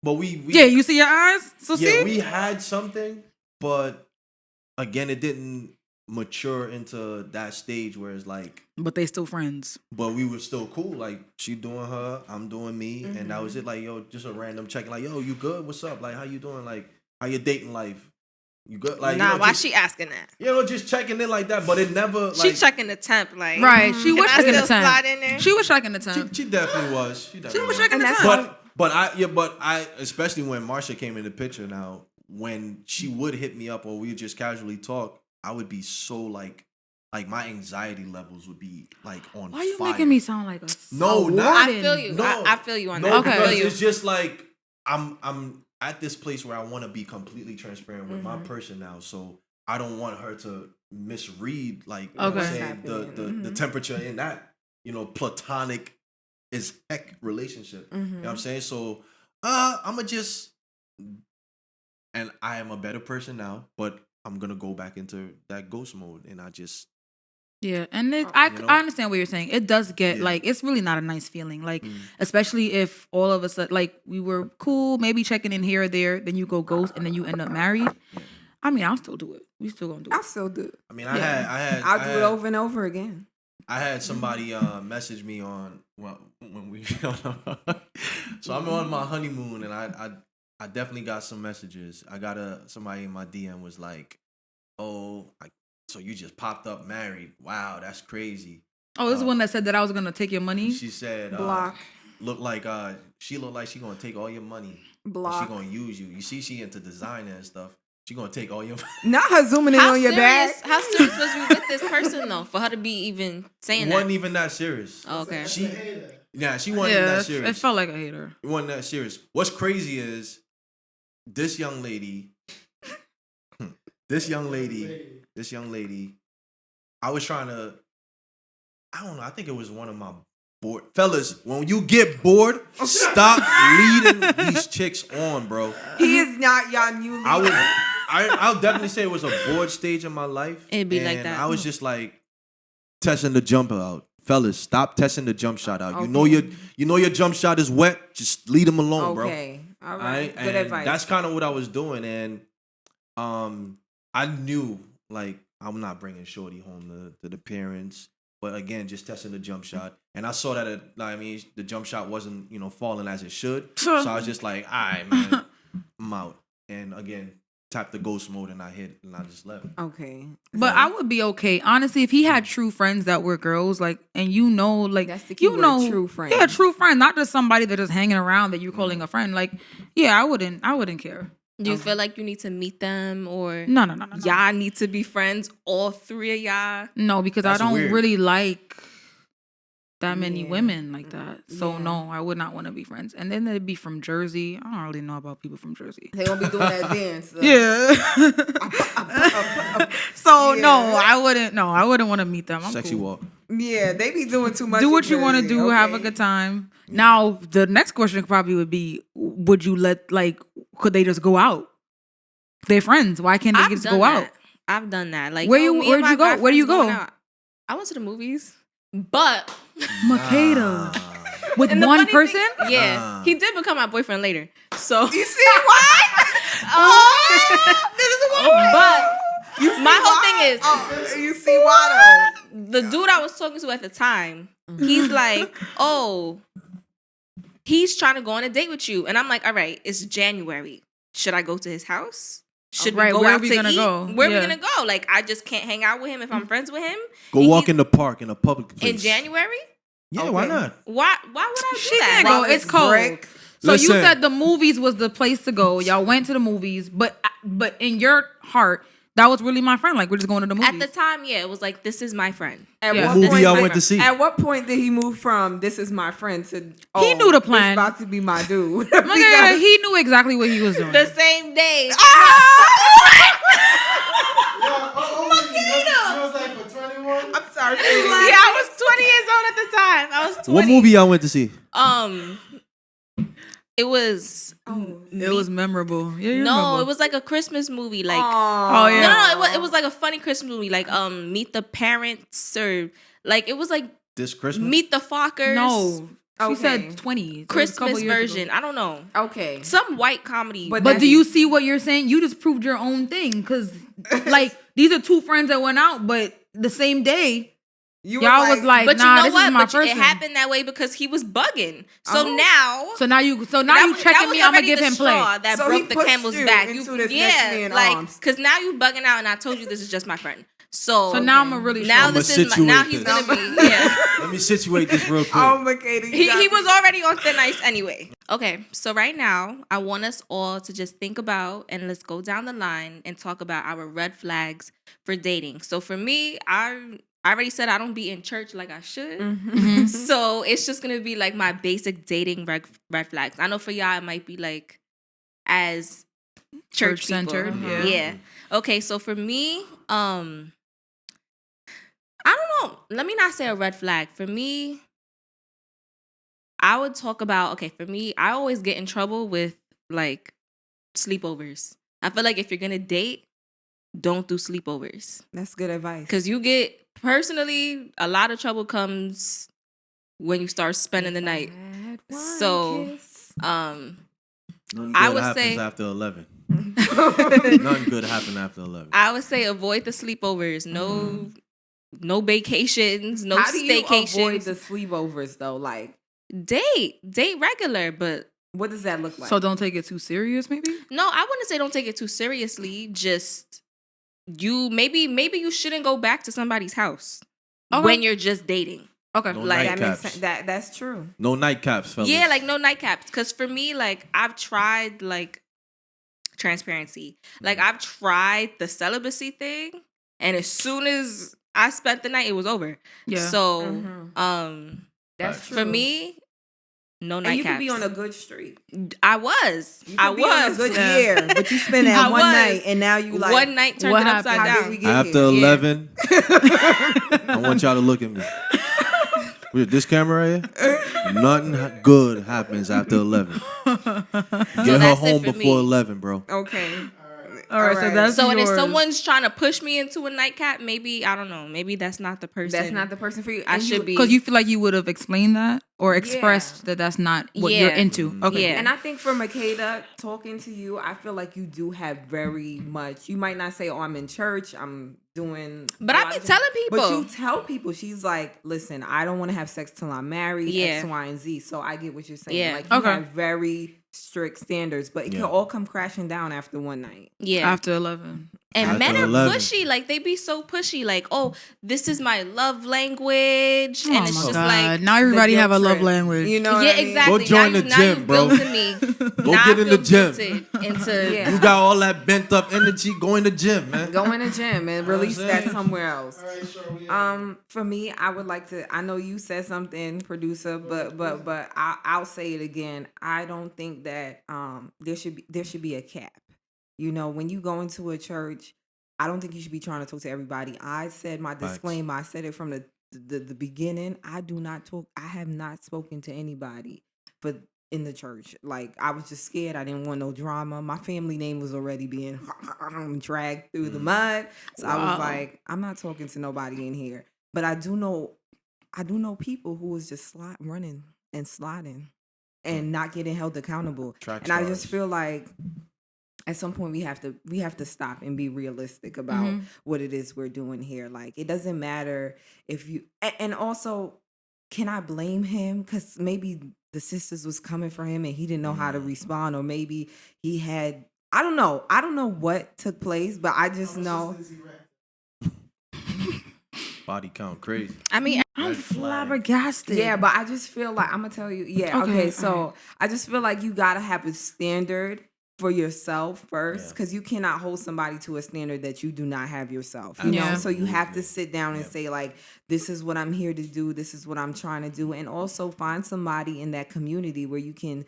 but we you see your eyes. So see, we had something, but again, it didn't mature into that stage where it's like, but they still friends. but we were still cool. Like she doing her, I'm doing me, and that was it. Like yo, just a random check. Like yo, you good? What's up? Like how you doing? Like how your dating life? You good? Like Nah, why just, she asking that? just checking in like that. But it never. Like, She checking the temp, like Right, she was can I checking the still slide temp. in there? She was checking the temp. She definitely was. She was checking the that's temp. But I especially when Marsha came in the picture now, when she would hit me up or we would just casually talk, I would be so like my anxiety levels would be like on Why are you fire. making me sound like a No, not- I feel you. No. I feel you on No, that. Okay. I because feel you. it's just like I'm at this place where I want to be completely transparent with my person now, so I don't want her to misread like you know what I'm Okay. saying, the temperature in that platonic is heck relationship. You know what I'm saying? So I'ma just, and I am a better person now, but I'm gonna go back into that ghost mode, and I just Yeah, and I understand what you're saying. It does get like it's really not a nice feeling, like especially if all of us like we were cool, maybe checking in here or there, then you go ghost, and then you end up married. I mean, I'll still do it. We still gonna do it. I'll still do it. I mean I I'll do it over and over again. I had somebody message me on when we so I'm on my honeymoon, and I definitely got some messages. I got somebody in my DM was like, "Oh, so you just popped up married? Wow, that's crazy." Oh, this is one that said that I was gonna take your money. She said, Block. Look like she looked like she gonna take all your money. Block. She gonna use you. You see, she into designer and stuff. She gonna take all your money. Not her zooming in on your back. How serious was you with this person though? For her to be even saying Wasn't that? even that serious. Oh, okay. She wasn't even Yeah, that it serious. felt like a hater. It wasn't that serious. What's crazy is this young lady, I was trying to, I don't know, I think it was one of my bored. Fellas, when you get bored, stop leading these chicks on, bro. He is not y'all Newley. I'll definitely say it was a bored stage in my life. It'd be like and that. I was just like testing the jumper out. Fellas, stop testing the jump shot out. Okay. You know your jump shot is wet. Just leave them alone, bro. Okay. All right. Good and advice. that's kind of what I was doing, and I knew like I'm not bringing Shorty home to the parents, but again, just testing the jump shot, and I saw that the jump shot wasn't falling as it should, so I was just like, all right, man, I'm out, and again, tapped the ghost mode, and I hit, and I just left. Okay. But I would be okay, honestly, if he had true friends that were girls, like, and like that's the key word, true friends. Yeah, true friend, not just somebody that is hanging around that you're calling a friend. Like, yeah, I wouldn't care. Do you feel like you need to meet them or No. y'all need to be friends, all three of y'all? No, because That's I don't weird. really like that many Yeah. women like that. So Yeah. no, I would not want to be friends. And then they'd be from Jersey. I don't really know about people from Jersey. They gonna be doing that dance. Yeah. So Yeah. no, I wouldn't. No, I wouldn't want to meet them. I'm Sexy cool. walk. Yeah, they be doing too much. Do what in you want to Jersey, do. Have a okay? good time. Now the next question probably would be: would you could they just go out? They're friends. Why can't they I've just done go that. out? I've done that. Like, Where'd me you and my go? guy Where do you friends go? going out. I went to the movies, but Makeda. With and the one funny person? thing- yeah, he did become my boyfriend later. So You see what? This is what. but You see my whole why? thing is Oh, you see why the dude I was talking to at the time. He's like, oh, he's trying to go on a date with you, and I'm like, all right, it's January. Should I go to his house? Should Right, we go where out are we to gonna eat? go? Where are Yeah. we gonna go? Like, I just can't hang out with him if I'm friends with him Go walk in the park in a public place. in January. Yeah, why not? Why would I do She that? can't While go. It's cold. brick. So you Listen. said the movies was the place to go. Y'all went to the movies, but in your heart, that was really my friend. Like, we're just going to the movies. At the time, yeah, it was like, this is my friend. At Yeah. what Movie point y'all did- went to see. At what point did he move from "this is my friend" to He knew the plan. This about to be my dude? Nigga, he knew exactly what he was doing. The same day. She was like for 21. I'm sorry. Yeah, I was 20 years old at the time. I was 20. What movie y'all went to see? It was It was memorable. Yeah, you no, remember. it was like a Christmas movie. Like Oh yeah. no, it was like a funny Christmas movie. Like Meet the Parents or like it was like This Christmas? Meet the Fockers. No. She Okay. said 20. Christmas version. I don't know. Okay. Some white comedy. But do you see what you're saying? You just proved your own thing. Because, like, these are two friends that went out, but the same day, You y'all was like, but nah, you know this what? is my But person. it happened that way because he was bugging. So Oh. now. So now you that checking was me. I'm gonna already give the him play. straw that So he broke the pushed camel's you back. into this next man's arms. because now you bugging out, and I told you this is just my friend. So now I'm gonna really now show this him. is my, now Situate he's this. gonna be yeah. Let me situate this real quick. Oh my God. He was already on thin ice anyway. Okay, so right now I want us all to just think about and let's go down the line and talk about our red flags for dating. So for me, I already said I don't be in church like I should. Mm-hmm. So it's just gonna be like my basic dating red flags. I know for y'all it might be like as church Church-centered, people. yeah. Okay, so for me, I don't know. Let me not say a red flag. For me, I would talk about, okay, for me, I always get in trouble with like sleepovers. I feel like if you're gonna date, don't do sleepovers. That's good advice. Because you get, personally, a lot of trouble comes when you start spending the night. So, Nothing I good would happens say- after 11. Nothing good happened after 11. I would say avoid the sleepovers. No vacations, no How do you staycations. avoid the sleepovers though? Like, Date regular, but what does that look like? So don't take it too serious, maybe? no, I wouldn't say don't take it too seriously. Just you maybe you shouldn't go back to somebody's house when you're just dating. Okay. No like, that makes nightcaps. sense. That's true. No nightcaps, fellas. Yeah, like no nightcaps. Because for me, like I've tried like transparency. Like I've tried the celibacy thing, and as soon as I spent the night, it was over. Yeah. So, That's true. for me, no nightcaps. and you could be on a good streak. I was. You I could be on a was. good year, but you spend that I one was. night, and now you like One night turned what it upside happened? How did down. we get After here? 11, I want y'all to look at me. With this camera right here, nothing good happens after 11. Get her that's it home for before me. 11, bro. Okay. All right, so Alright. that's So, and if yours. someone's trying to push me into a nightcap, maybe, I don't know, maybe that's not the person. That's not the person for you. I And should be. Because you feel like you would have explained that or expressed that that's not what you're Yeah. into. Okay. Yeah. And I think for Makeda, talking to you, I feel like you do have very much. You might not say, "Oh, I'm in church. I'm doing." But a I lot be of things." telling people. But you tell people. She's like, "Listen, I don't want to have sex till I'm married. Yeah. X, Y, and Z." So I get what you're saying. Yeah. Like you Okay. have very strict standards, but it can Yeah. all come crashing down after one night. Yeah. After 11. And After men are 11. pushy. Like, they be so pushy. Like, oh, this is my love language. And Oh it's my just God. like. Now everybody The have a guilt love trip. language. You know? Yeah, what I mean? exactly. Go join now the now gym, you bro. guilting me. Go Now get I in the feel gym. guilted into Yeah. You got all that bent up energy, go in the gym, man. Go in the gym and release I'm that saying? somewhere else. All right, sure. For me, I would like to. I know you said something, producer, but I'll say it again. I don't think that there should be a cap. You know, when you go into a church, I don't think you should be trying to talk to everybody. I said my Facts. disclaimer. I said it from the beginning. I do not talk. I have not spoken to anybody, but in the church, like I was just scared. I didn't want no drama. My family name was already being dragged through the mud, so I was like, I'm not talking to nobody in here. But I do know people who was just running and sliding and not getting held accountable. Track And I just stars. feel like at some point we have to stop and be realistic about what it is we're doing here. Like it doesn't matter if you and also can I blame him? Because maybe the sisters was coming for him and he didn't know how to respond, or maybe he had I don't know what took place, but I just know Body count crazy. I mean, I'm Red flag. flabbergasted. Yeah, but I just feel like I'm gonna tell you. Yeah, okay. So I just feel like you gotta have a standard for yourself first, because you cannot hold somebody to a standard that you do not have yourself. You know, so you have to sit down and say like, this is what I'm here to do. This is what I'm trying to do, and also find somebody in that community where you can.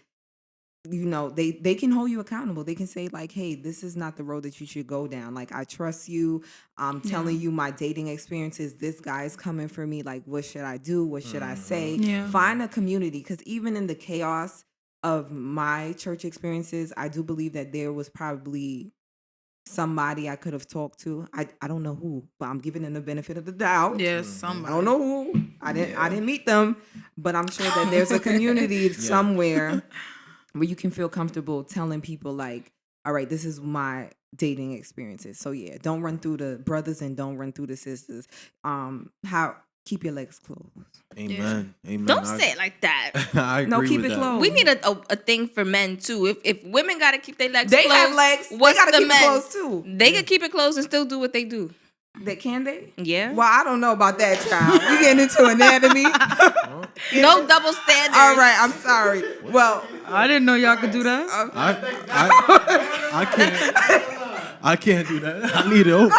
You know, they can hold you accountable. They can say like, hey, this is not the road that you should go down. Like, I trust you. I'm telling you my dating experiences. This guy is coming for me. Like, what should I do? What should I say? Yeah. Find a community, because even in the chaos of my church experiences, I do believe that there was probably somebody I could have talked to. I don't know who, but I'm giving them the benefit of the doubt. Yes, somebody. I don't know who. I didn't meet them, but I'm sure that there's a community somewhere where you can feel comfortable telling people like, all right, this is my dating experiences. So yeah, don't run through the brothers and don't run through the sisters. Keep your legs closed. Amen. Amen. Don't say it like that. I agree No, keep with it that. closed. We need a thing for men too. If women gotta keep their legs They closed, have legs. what's They gotta the keep men? it closed too. They can keep it closed and still do what they do. Can they? Yeah. Well, I don't know about that, child. You getting into anatomy? No double standards. All right, I'm sorry. Well, I didn't know y'all could do that. I can't do that. I need it open.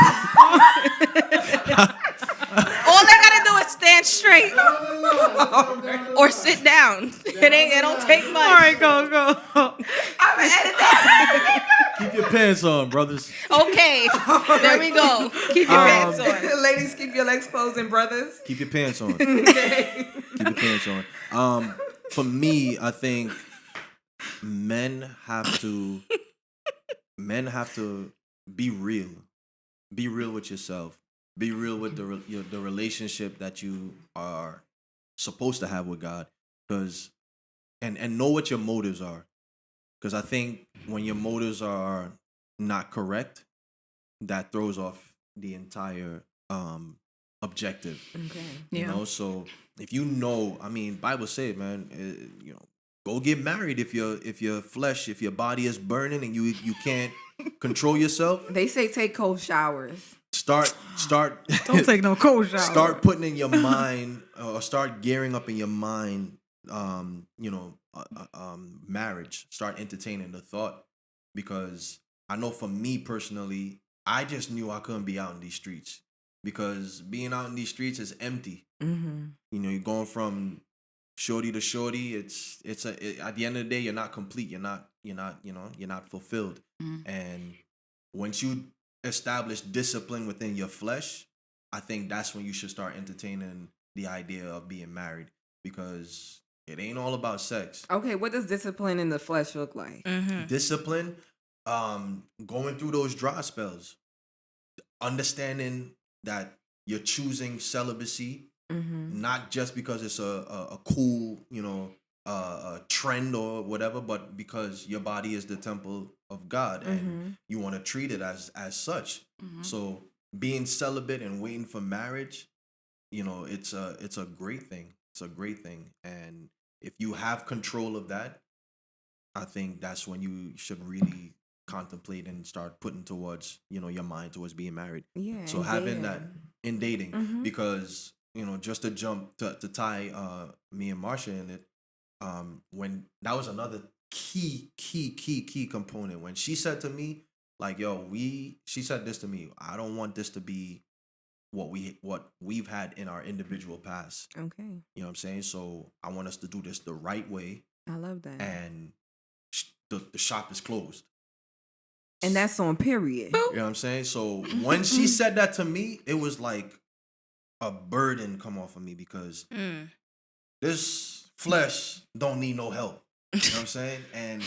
All they gotta do is stand straight or sit down. It don't take much. All right, go. I'm gonna edit that. Keep your pants on, brothers. Okay, there we go. Keep your pants on. Ladies, keep your legs closed, and brothers. Keep your pants on. Keep your pants on. For me, I think men have to be real. Be real with yourself. Be real with the relationship that you are supposed to have with God, and know what your motives are. Because I think when your motives are not correct, that throws off the entire objective. Okay. You know, so if you know, I mean, Bible says, man, go get married if your flesh, if your body is burning and you can't control yourself. They say take cold showers. Start. Don't take no cold shower. Start putting in your mind, or start gearing up in your mind. Marriage. Start entertaining the thought, because I know for me personally, I just knew I couldn't be out in these streets, because being out in these streets is empty. Mm-hmm. You know, you're going from shorty to shorty. At the end of the day, you're not complete. You're not fulfilled. Mm. And once you establish discipline within your flesh, I think that's when you should start entertaining the idea of being married, because it ain't all about sex. Okay, what does discipline in the flesh look like? Mm-hmm. Discipline, going through those dry spells, understanding that you're choosing celibacy, not just because it's a cool, a trend or whatever, but because your body is the temple of God and you want to treat it as such. So being celibate and waiting for marriage, it's a great thing. It's a great thing. And if you have control of that, I think that's when you should really contemplate and start putting towards, your mind towards being married. Yeah. So having that in dating, because, just to jump to tie me and Marsha in it, when that was another key component. When she said to me, like, she said this to me, I don't want this to be what we've had in our individual past. Okay. You know what I'm saying? So I want us to do this the right way. I love that. And the shop is closed. And that's on period. You know what I'm saying? So when she said that to me, it was like a burden come off of me, because this flesh don't need no help. You know what I'm saying? And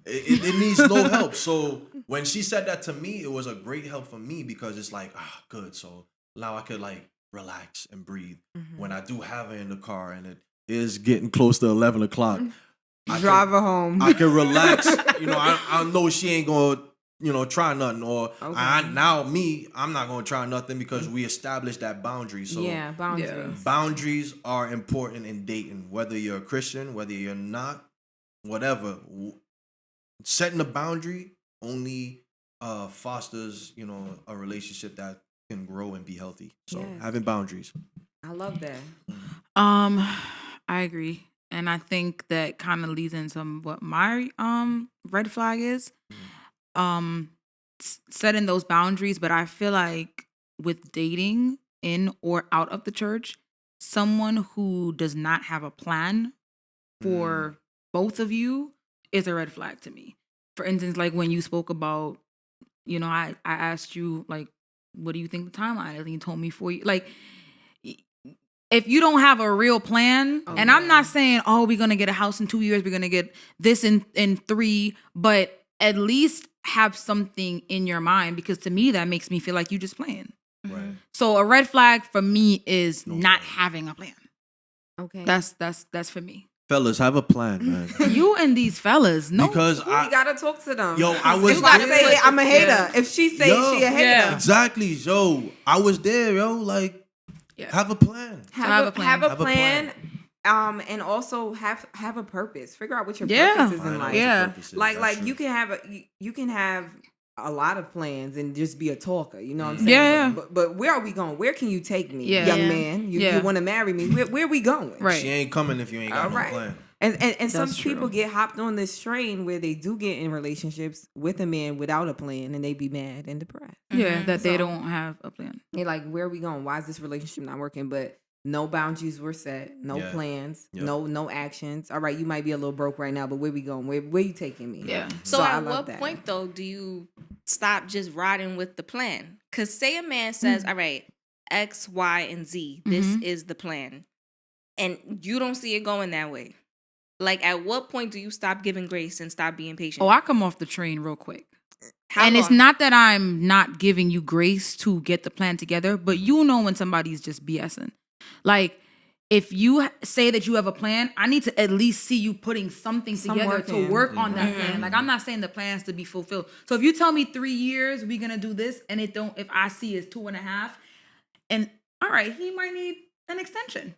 it needs no help. So when she said that to me, it was a great help for me, because it's like, good. So now I could like relax and breathe. When I do have her in the car and it is getting close to 11 o'clock, Drive her home. I can relax. I know she ain't gonna, try nothing. Or I'm not gonna try nothing, because we established that boundary. So yeah, boundaries. Boundaries are important in dating, whether you're a Christian, whether you're not, whatever. Setting a boundary only fosters, a relationship that can grow and be healthy. So having boundaries. I love that. I agree. And I think that kind of leads into what my red flag is. Setting those boundaries, but I feel like with dating in or out of the church, someone who does not have a plan for both of you is a red flag to me. For instance, like when you spoke about, I asked you, like, what do you think the timeline is? And you told me 4 years. Like, if you don't have a real plan, and I'm not saying, oh, we're going to get a house in 2 years, we're going to get this in 3, but at least have something in your mind, because to me, that makes me feel like you just playing. Right. So a red flag for me is not having a plan. Okay. That's for me. Fellas, have a plan, man. You and these fellas, no. Because we gotta talk to them. Yo, I was If I there. say it, I'm a hater. If she say she a hater. Yeah. Exactly, yo. I was there, yo. Like, have a plan. Have a Have a plan. plan. And also have a purpose. Figure out what your Yeah. purpose is in Find out life. what your Yeah. purpose is. Like That's you true. can have a lot of plans and just be a talker. You know what I'm saying? Yeah. But where are we going? Where can you take me, Yeah. young Yeah. man? You Yeah. want to marry me? Where are we going? Right. She ain't coming if you ain't got All no right. plan. And some That's people true. get hopped on this train where they do get in relationships with a man without a plan, and they be mad and depressed. Yeah, that they So- don't have a plan. They're like, where are we going? Why is this relationship not working? But no boundaries were set, no Yeah. plans, Yeah. no actions. All right, you might be a little broke right now, but where we going? Where you taking me? Yeah. So I at love what that. point though do you stop just riding with the plan? Because say a man says, "All right, X, Y, and Z. This is the plan," and you don't see it going that way. Like, at what point do you stop giving grace and stop being patient? Oh, I come off the train real quick. How and it's long? not that I'm not giving you grace to get the plan together, but you know when somebody's just BSing. Like, if you say that you have a plan, I need to at least see you putting something together work to in. work on that plan. Like, I'm not saying the plan's to be fulfilled. So if you tell me 3 years, we're going to do this, and if I see it's 2.5, and all right, he might need an extension.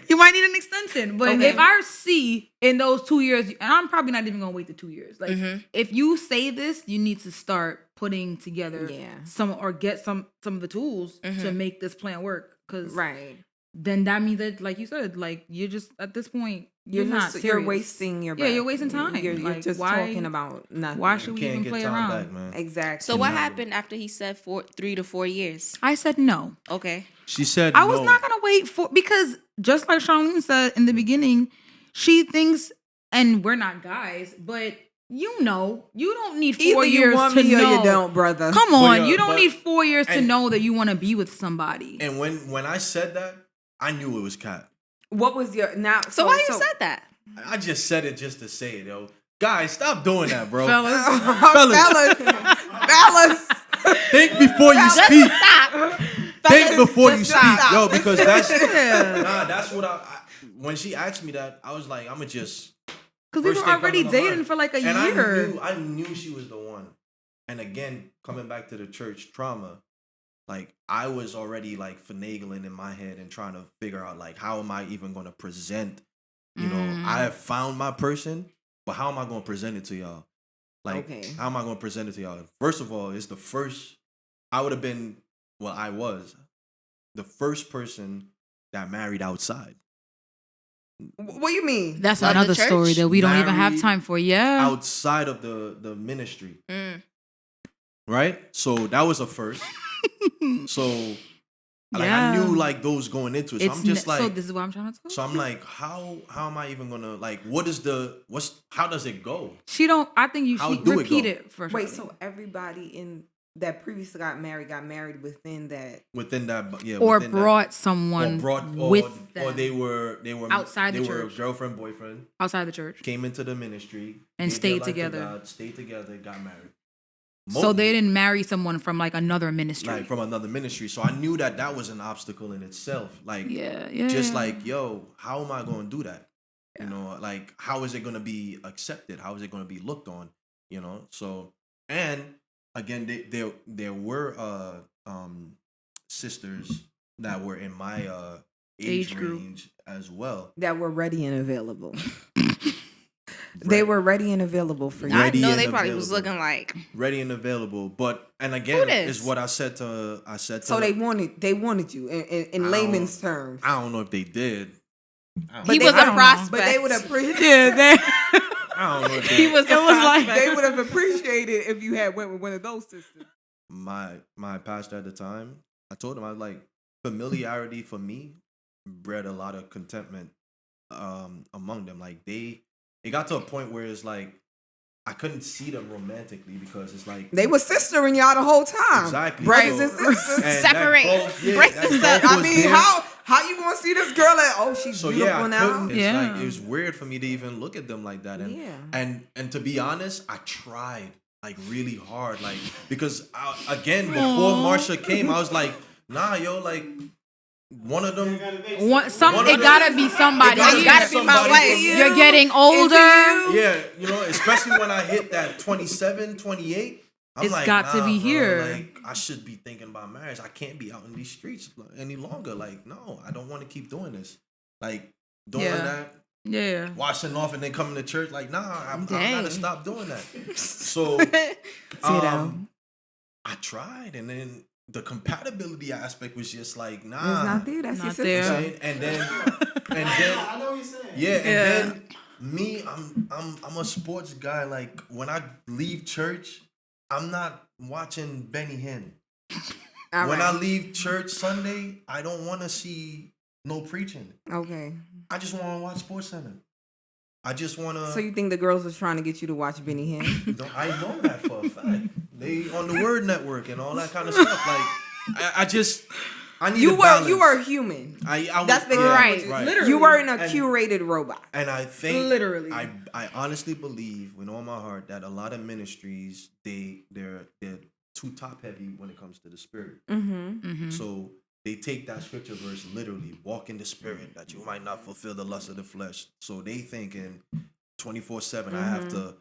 You might need an extension. But Okay. if I see in those 2 years, and I'm probably not even gonna wait the 2 years. Like, if you say this, you need to start putting together get some of the tools to make this plan work. Cause Right. then that means that, like you said, like, you're just at this point, you're not serious. You're wasting your breath. Yeah, you're wasting time. You're Like, just why- talking about nothing. Why should we Can't even get play time around? back, man. Exactly. So what Never. happened after he said 3 to 4 years? I said no. Okay. She said I was no. not gonna wait because just like Charlene said in the beginning, she thinks, and we're not guys, but you don't need 4 Either you years want to me know. or you don't, brother. Come on, yeah, you don't but- need 4 years to and- know that you want to be with somebody. And when I said that, I knew it was cat. What was your now? So why you said that? I just said it just to say it, yo. Guys, stop doing that, bro. Fellas, Fellas. Think before you speak. Stop. Think before you just speak, stop. yo, because that's Yeah. that's what I when she asked me that, I was like, I'ma just because we first were thing already come to my dating mind. for like a And year. I knew she was the one. And again, coming back to the church trauma, like I was already like finagling in my head and trying to figure out like how am I even gonna present, you know, I have found my person, but how am I gonna present it to y'all? Like how am I gonna present it to y'all? First of all, it's the first I would have been I was the first person that married outside. What do you mean? That's Of the another church? story that we don't even have Married time for. Yeah. Outside of the ministry. Mm. Right? So that was a first. So like Yeah. I knew like those going into it. So I'm just like so this is what I'm trying to tell. so I'm like, how am I even gonna like how does it go? She don't. I think you How should do it repeat go? it for Wait, Charlene. so everybody in that previously got married within that. Within that or within brought that, someone or with them or they were Outside the they were church. girlfriend, boyfriend, outside the church. came into the ministry And gave their stayed life to together. God, stayed together, got married. So they didn't marry someone from like another ministry. like from another ministry. So I knew that was an obstacle in itself. Like yeah. just like, yo, how am I going to do that? You know, like how is it going to be accepted? How is it going to be looked on? You know, so and again, there were sisters that were in my age group. range as well. That were ready and available. They were ready and available for you. I Ready know and they probably was available. looking like. ready and available. But and again, this? is what I said to So they wanted you in layman's terms. I don't know if they did. He they- was I a don't know. prospect. But they would appreciate. I don't know if He they, was. It was like They would have appreciated if you had went with one of those sisters. my pastor at the time. I told him I was like familiarity for me bred a lot of contentment among them. Like it got to a point where it's like I couldn't see them romantically because it's like They were sistering y'all the whole time. exactly Brothers So- and sisters. and that Separate. gulf- Break that this up. gulf I was mean, there. how you gonna see this girl like, oh, she's So beautiful yeah, I now? couldn't. It's Yeah. like it was weird for me to even look at them like that. And Yeah. and to be honest, I tried like really hard, like because again before Marsha came, I was like, nah, yo, like one of them. it of gotta be somebody. It gotta be my somebody wife. for- You're getting older. Yeah, you know, especially when I hit that 27, 28. I'm It's like, got to nah, be bro, here. Like, I should be thinking about marriage. I can't be out in these streets any longer. Like, no, I don't want to keep doing this. Like, doing Yeah. that, Yeah. washing off, and then coming to church. Like, nah, I Dang. gotta stop doing that. So, I tried, and then the compatibility aspect was just like, nah, It's not there. That's your Not sister. there. saying? And then, I know what you're saying. yeah, and Yeah. then me, I'm a sports guy. Like when I leave church, I'm not watching Benny Hinn. All When right. I leave church Sunday, I don't want to see no preaching. Okay. I just want to watch Sports Center. I just want to. So you think the girls was trying to get you to watch Benny Hinn? I know that for a fact. They on the Word Network and all that kind of stuff. Like I need You a balance. were human. I That's the Right. right. Literally. You weren't a And- curated robot. And I think Literally. I honestly believe with all my heart that a lot of ministries they're too top heavy when it comes to the spirit. Mm-hmm. So they take that scripture verse literally, walk in the spirit that you might not fulfill the lust of the flesh. So they thinking 24/7 I have to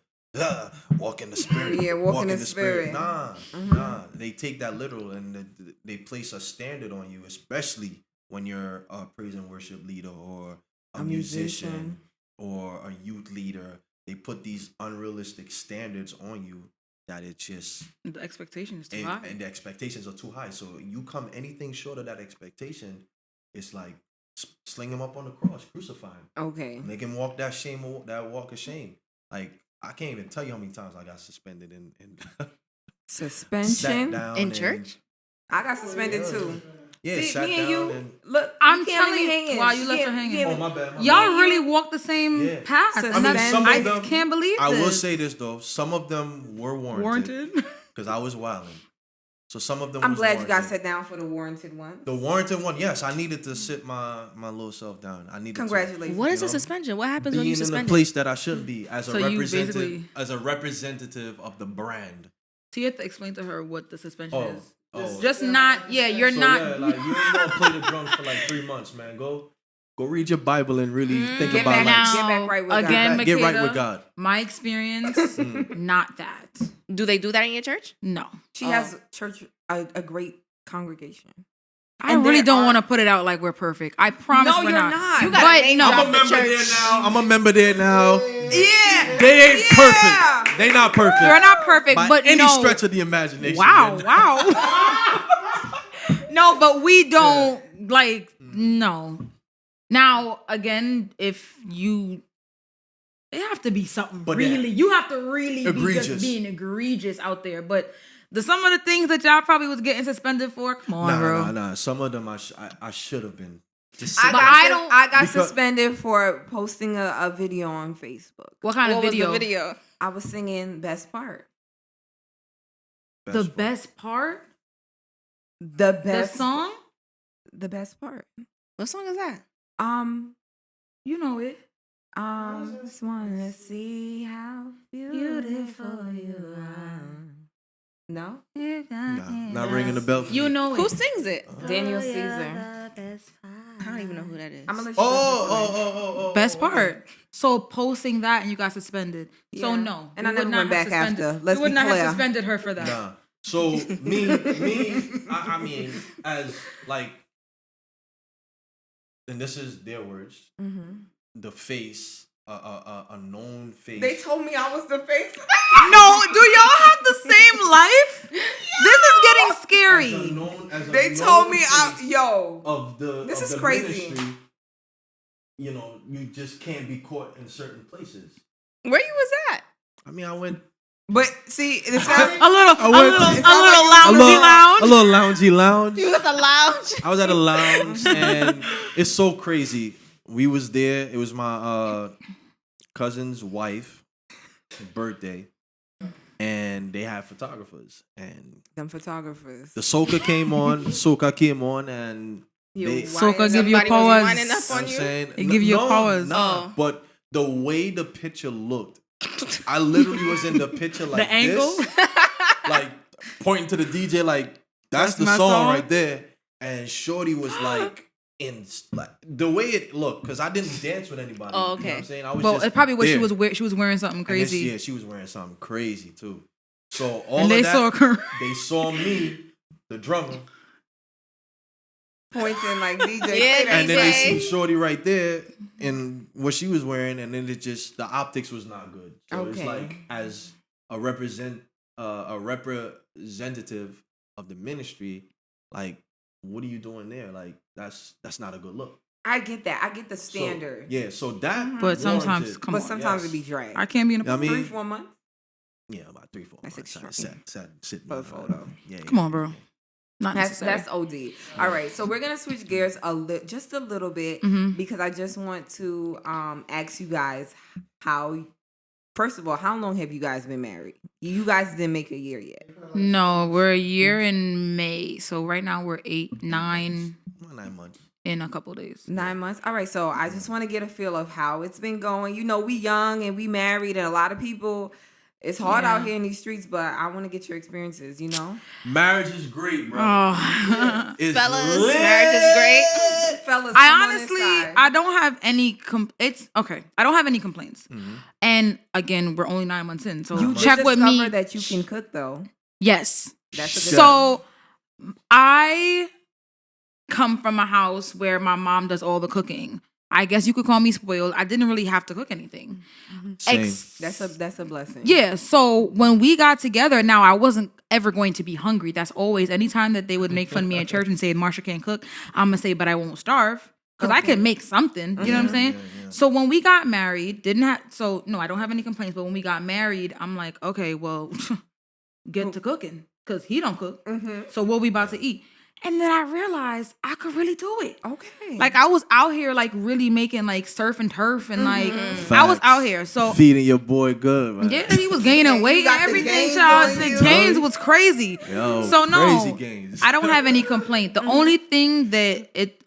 walk in the spirit. Yeah, walk in the spirit. Nah, nah. They take that literal and they place a standard on you, especially when you're a praise and worship leader or a musician or a youth leader. They put these unrealistic standards on you that it's just The expectation is too high. and the expectations are too high. So you come anything short of that expectation, it's like sling them up on the cross, crucify him. Okay. And they can walk that walk of shame. Like I can't even tell you how many times I got suspended and sat Suspension. down In and- church? I got suspended too. Yeah, See, sat me down and you. and Look, I'm you can't telling leave me you, hanging. wow, you left her hanging. oh my bad. Y'all really walk the same Yeah. path. I And mean, that's, some of I them- can't believe I this. will say this though, some of them were warranted because I was wilding. So some of them. I'm was glad you guys warranted. sat down for the warranted one. The warranted one, yes, I needed to sit my little self down. I needed Congratulations. What is You a know, suspension? What happens to when being you in a suspended? place that I shouldn't be as a So you representative of the brand. So you have to explain to her what the suspension Oh, is. oh. Just not, yeah, you're So, not. yeah, like you ain't gonna play the drums for like 3 months, man. Go read your Bible and really think Get about back like now. Get back right with God. again, get right Makeda, with God. My experience, not that. Do they do that in your church? No. She has church a great congregation. I And really there don't are- want to put it out like we're perfect. I promise No, we're you're not. not. You You gotta But name no. drop I'm a the member church. there now. I'm a member there now. Yeah. They ain't Yeah. perfect. They not perfect. We're not perfect, By but any no. stretch of the imagination. Wow, man. wow. No, but we don't like no. Now, again, if you it have to be something But really. You have to really be Egregious. just being egregious out there. But some of the things that y'all probably was getting suspended for, come on, bro. Nah. Some of them I should have been. Just I sit got, down. I don't- I got because- suspended for posting a video on Facebook. What kind What of video? was the video? I was singing Best Part. The part. best part? The The best song? The best part. What song is that? You know it. Just wanna see how beautiful you are. No? Nah, not ringing the bell. For You me. know Who it. sings it? Daniel Caesar. I don't even know who that is. I'm gonna let you listen to it. Oh. Best part. So posting that and you got suspended. So Yeah. no. And we I never would not went have back after. suspended- Let's we would be not clear. have suspended her for that. Nah. So me, I mean, as like, and this is their words, Mhm. the face a known face. They told me I was the face. No, do y'all have the same life? This is getting scary. They told me yo. Of the This of is the crazy. Ministry, you know, you just can't be caught in certain places. Where you was at? I mean, I went But see, it's A not little a little loungy lounge. You was at the lounge. I was at a lounge, and it's so crazy. We was there. It was my cousin's wife birthday, and they had photographers, and them photographers. the soca came on, and they, Soca give you Somebody was powers. winding up on I'm you? saying, It give you powers. Nah, but the way the picture looked, I literally was in the picture like The angle? this, like pointing to the DJ, like that's the my song song? right there, and Shorty was like. In like the way it looked, because I didn't dance with anybody. Oh, You know what okay. I'm saying? I was Well, just it's probably what there. she was wearing something And then crazy. yeah, she was wearing something crazy too. So all And of they that, saw her. they saw me, the drummer, Pointing like DJ. Yeah, play that and then they DJ. see Shorty right there in what she was wearing, and then it just the optics was not good. So it's Okay. like as a representative of the ministry, like what are you doing there? Like that's not a good look. I get that. I get the So, standard. yeah, so that But sometimes, warranted- come But on. sometimes Yes. it be drag. I can't be in a. I mean, 3-4 months. yeah, about 3-4 That's months. extreme. Sitting For a on, photo. Yeah, Come on, bro. Not That's necessary. OD. All right, so we're gonna switch gears just a little bit because I just want to ask you guys how. First of all, how long have you guys been married? You guys didn't make a year yet. No, we're a year in May. So right now we're 9 About 9 months. in a couple days. 9 months. All right, so I just want to get a feel of how it's been going. You know, we young and we married, and a lot of people. It's hard out here in these streets, but I want to get your experiences. You know, Marriage is great, bro. Oh. It's Fellas, lit. marriage is great. fellas. I come on honestly, inside. I don't have any. It's okay. I don't have any complaints. Mm-hmm. And again, we're only 9 months in, so you check did with discover me. that you can cook though. Yes. That's a good So I come from a house where my mom does all the cooking. I guess you could call me spoiled. I didn't really have to cook anything. Same. That's a blessing. Yeah. So when we got together, now I wasn't ever going to be hungry. That's always anytime that they would make fun of me at church and say Marsha can't cook, I'm gonna say, but I won't starve because I could make something. You know what I'm saying? So when we got married, no, I don't have any complaints. But when we got married, I'm like, okay, well, get to cooking because he don't cook. So what we about to eat? And then I realized I could really do it. Okay. Like I was out here like really making like surf and turf and like I was out here. So feeding your boy good, man. yeah, he was gaining weight and got the everything, gains child. on The you. gains was crazy. Yo, So no, crazy gains. I don't have any complaint. The only thing that it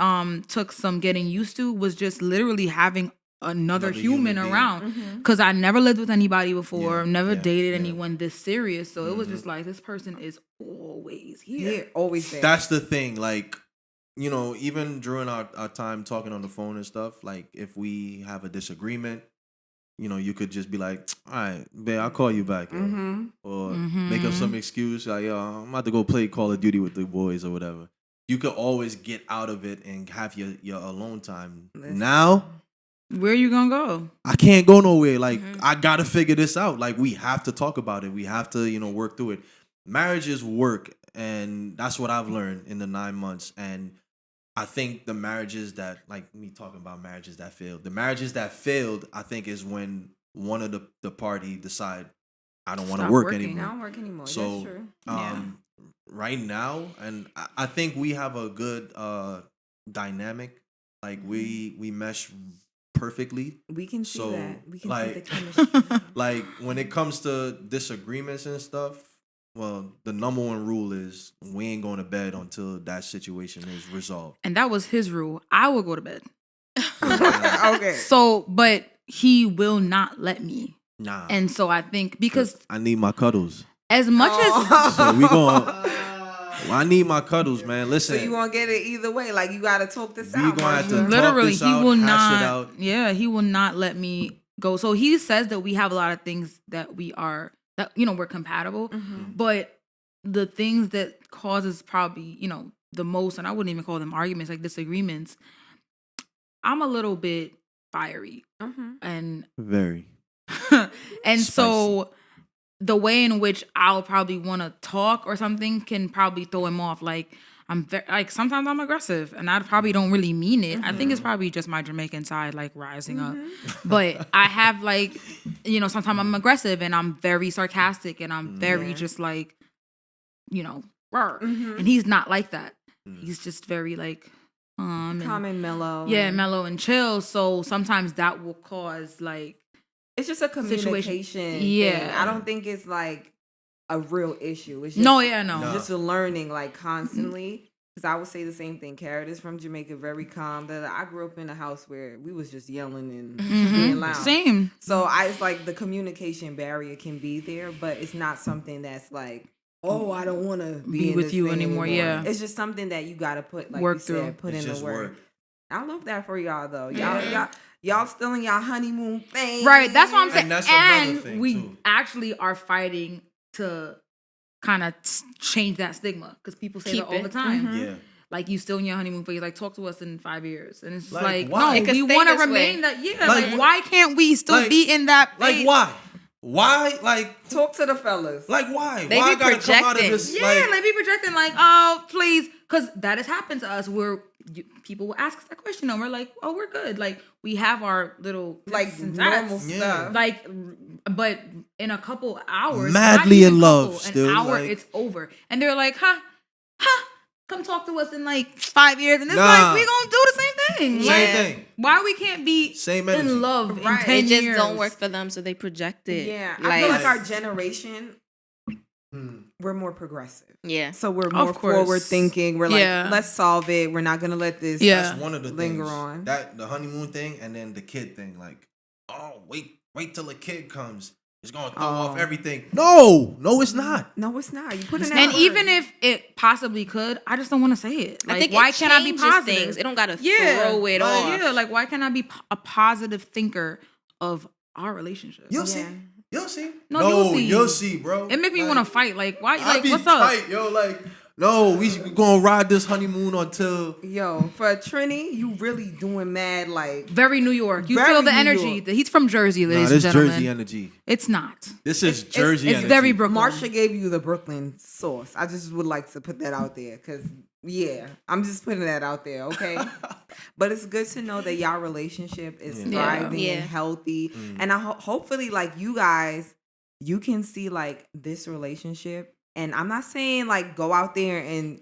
took some getting used to was just literally having another human human being. around. Because I never lived with anybody before, Yeah, never yeah, dated yeah. anyone this serious. So it was just like this person is always here. Yeah, always there. That's the thing. Like, you know, even during our time talking on the phone and stuff, like if we have a disagreement, you know, you could just be like, all right, babe, I'll call you back. Yo. Or make up some excuse like, yo, I'm about to go play Call of Duty with the boys or whatever. You could always get out of it and have your alone time. Now, Where you gonna go? I can't go nowhere. Like, I got to figure this out. Like, we have to talk about it. We have to, you know, work through it. Marriage is work. And that's what I've learned in the 9 months. And I think the marriages that, like me talking about marriages that failed, the marriages that failed, I think is when one of the party decide, I don't want to Stop work working. anymore. I don't work anymore. So, That's true. right now, and I think we have a good dynamic. Like we mesh perfectly. We can see So, that. We can like- see the chemistry. Like when it comes to disagreements and stuff, well, the number one rule is we ain't going to bed until that situation is resolved. And that was his rule. I will go to bed. Okay. So, but he will not let me. Nah. And so I think because I need my cuddles. as much as So we going I need my cuddles, man. So Listen. you gonna get it either way. Like you gotta talk this We out. gonna have to Marsha. talk literally this he out, will hash it not out. yeah, he will not let me go. So he says that we have a lot of things that we're compatible, but the things that causes probably, the most, and I wouldn't even call them arguments, like disagreements, I'm a little bit fiery, and Very. and so the way in which I'll probably want to talk or something can probably throw him off. Like sometimes I'm aggressive, and I probably don't really mean it. I think it's probably just my Jamaican side like rising up. But I have like, sometimes I'm aggressive and I'm very sarcastic and I'm very just like, rawr. And he's not like that. He's just very like calm and mellow. Yeah, mellow and chill. So sometimes that will cause like. It's just a communication. Yeah. thing. I don't think it's like a real issue. It's just, no. Just a learning like constantly. Because I would say the same thing. Carrot is from Jamaica, very calm. That I grew up in a house where we was just yelling and being loud. Same. So it's like the communication barrier can be there, but it's not something that's like, oh, I don't want to be with you anymore. Yeah. It's just something that you got to put like work you through. said, put It's in the just work. I love that for y'all though. Y'all still in y'all honeymoon phase. Right, that's what I'm saying. And that's another And thing, we too. actually are fighting to kind of change that stigma because people say that all the time. Yeah. Like, you still in your honeymoon phase, like, talk to us in 5 years. And it's Like, like, why? no, It could we stay want to this remain way. that. Yeah, Like, like, why can't we still like- be in that Like phase? why? Why? Like Talk to the fellas. Like why? They why be I gotta come out of projecting. this? Yeah, like be projecting, like, oh, please. Because that has happened to us where people will ask us that question and we're like, oh, we're good. Like, we have our little Like tips and normal tats. stuff. Like, but in a couple hours, Madly not even in love couple, still, an hour, like- it's over. And they're like, come talk to us in like 5 years. And it's Nah. like, we gonna do the same thing. Same Like, thing. why we can't be Same energy. in love Right. in 10 It just years? don't work for them, so they project it. Yeah, I feel like our generation, we're more progressive. Yeah. So we're more course. forward thinking. We're like, Yeah. let's solve it. We're not gonna let this. Yeah. That's one of the Linger things. on. That the honeymoon thing and then the kid thing. Like, oh, wait till the kid comes. It's gonna throw off everything. No, it's not. No, it's not. You put in that And word. even if it possibly could, I just don't want to say it. Like, I think why it can't I be changes positive? things. It don't gotta Yeah. throw it Like, off. Yeah, like, why can't I be a positive thinker of our relationship? You'll see. Yeah. You'll see. No, you'll see. You'll see, bro. It make me want to fight. Like, why? I Like, be what's up? tight, yo. Like, no, we gonna ride this honeymoon until. Yo, for Trini, you really doing mad like. Very New York. You Very feel the New energy. York. He's from Jersey, ladies Nah, and this gentlemen. Jersey energy. It's not. This is Jersey It's energy. very Brooklyn. Marsha gave you the Brooklyn sauce. I just would like to put that out there because, yeah, I'm just putting that out there, okay? But it's good to know that y'all relationship is thriving Yeah. and healthy. And hopefully, like, you guys, you can see, like, this relationship. And I'm not saying, like, go out there and,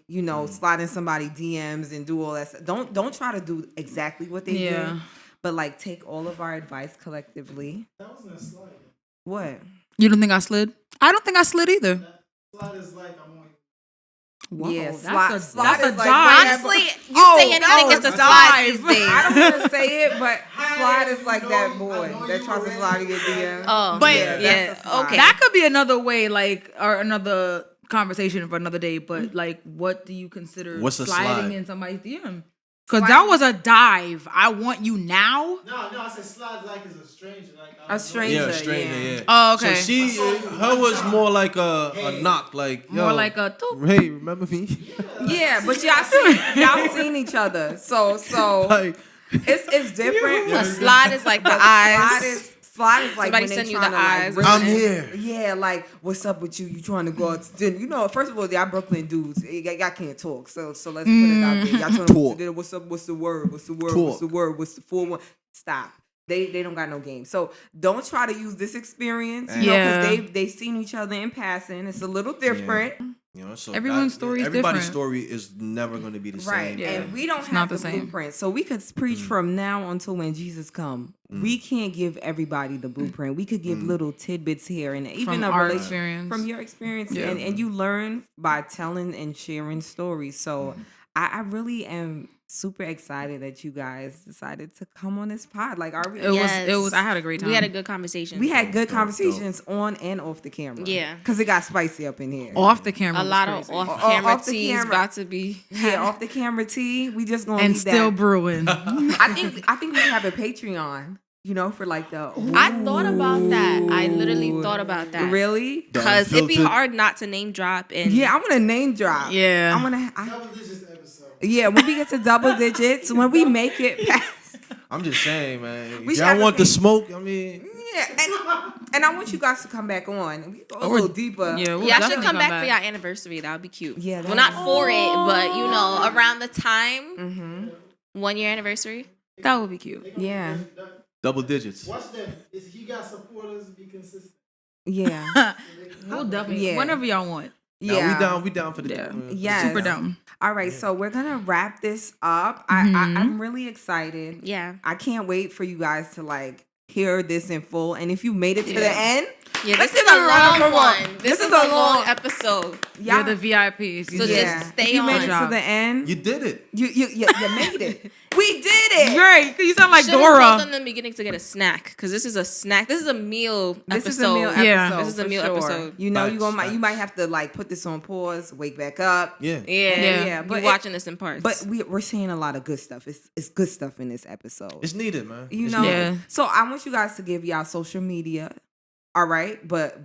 slide in somebody DMs and do all that stuff. Don't try to do exactly what they did. But, like, take all of our advice collectively. That wasn't a slide. What? You don't think I slid? I don't think I slid either. That slide is like I'm on. Whoa, Yeah, that's slide a is dive. like Honestly, you say anything, it's a it's a slide these dive. days. I don't want to say it, but slide is like that I boy know that you tries to were slide to ready. get DM. Oh, But- yeah. that's a slide. Okay. That could be another way, like, or another conversation for another day. But like, what do you consider What's a sliding slide? in somebody's DM? Because that was a dive. I want you now. No, I said slide like it's a stranger. Like A stranger. Yeah, stranger. Yeah. Oh, okay. So her was more like a knock, like yo, More like a toop. Hey, remember me? Yeah, but y'all seen each other, so Like, it's different. A slide is like the But eyes. slide is like Somebody when they send you trying the to, like, eyes. rip I'm it. here. Yeah, like, what's up with you? You trying to go out to dinner? First of all, y'all Brooklyn dudes, y'all can't talk. So let's put it out there. Y'all trying to go Talk. to dinner. What's up? What's the word? What's the word? Talk. What's the word? What's the 4-1? Stop. They don't got no game. So don't try to use this experience, Yeah. because they've seen each other in passing. It's a little different. So Everyone's story is everybody's different. story is never going to be the Right, same. Yeah. and we don't It's have not the the same. blueprint, so we could preach from now until when Jesus come. We can't give everybody the blueprint. We could give little tidbits here, and even From a our relation- experience. from your experience, Yeah. and you learn by telling and sharing stories. So I really am super excited that you guys decided to come on this pod. Like, are we? It was. I had a great time. We had a good conversation. We had good conversations on and off the camera. Yeah. because it got spicy up in here. off the camera. a was lot of crazy. off-camera Off the tea is camera. about to be. Yeah, off the camera tea. We just gonna and leave still that. brewing. I think we have a Patreon. For like the. I thought about that. I literally thought about that. Really? Because it'd be Unfiltered. hard not to name drop. And Yeah, I'm gonna name drop. Yeah. I'm gonna. Double digits episode. Yeah, when we get to double digits, when we make it past. I'm just saying, man. We If should y'all have want a the page. smoke, I mean, Yeah, and I want you guys to come back on. We go a little deeper. Yeah, we'll Yeah, I should definitely come back for your anniversary. That would be cute. Yeah, well, that not for it, but you know, around the time, 1 year anniversary. That would be cute. Yeah. double digits. Watch them. Is he got supporters? Be consistent. Yeah. We'll definitely. Yeah. Whenever y'all want. Yeah. Nah, we down for the Yeah. Yes. Super down. All right, so we're gonna wrap this up. I'm really excited. Yeah. I can't wait for you guys to like hear this in full. And if you made it to the end, Yeah, let's this is give a a round of long applause. one. This is a long episode. You're the VIPs. So yeah. just stay if you on. made it to the end. You did it. You made it. We did it. Great. You sound like Should have told Dora. them in the beginning to get a snack because this is a snack. This is a meal This episode. is a meal episode. Yeah. This is a for meal sure. episode. You know, Facts. you might have to like put this on pause, wake back up. Yeah. Yeah, but You're watching this in parts. But we're seeing a lot of good stuff. It's good stuff in this episode. It's needed, man. You It's know. needed. Yeah. So I want you guys to give y'all social media. All right, but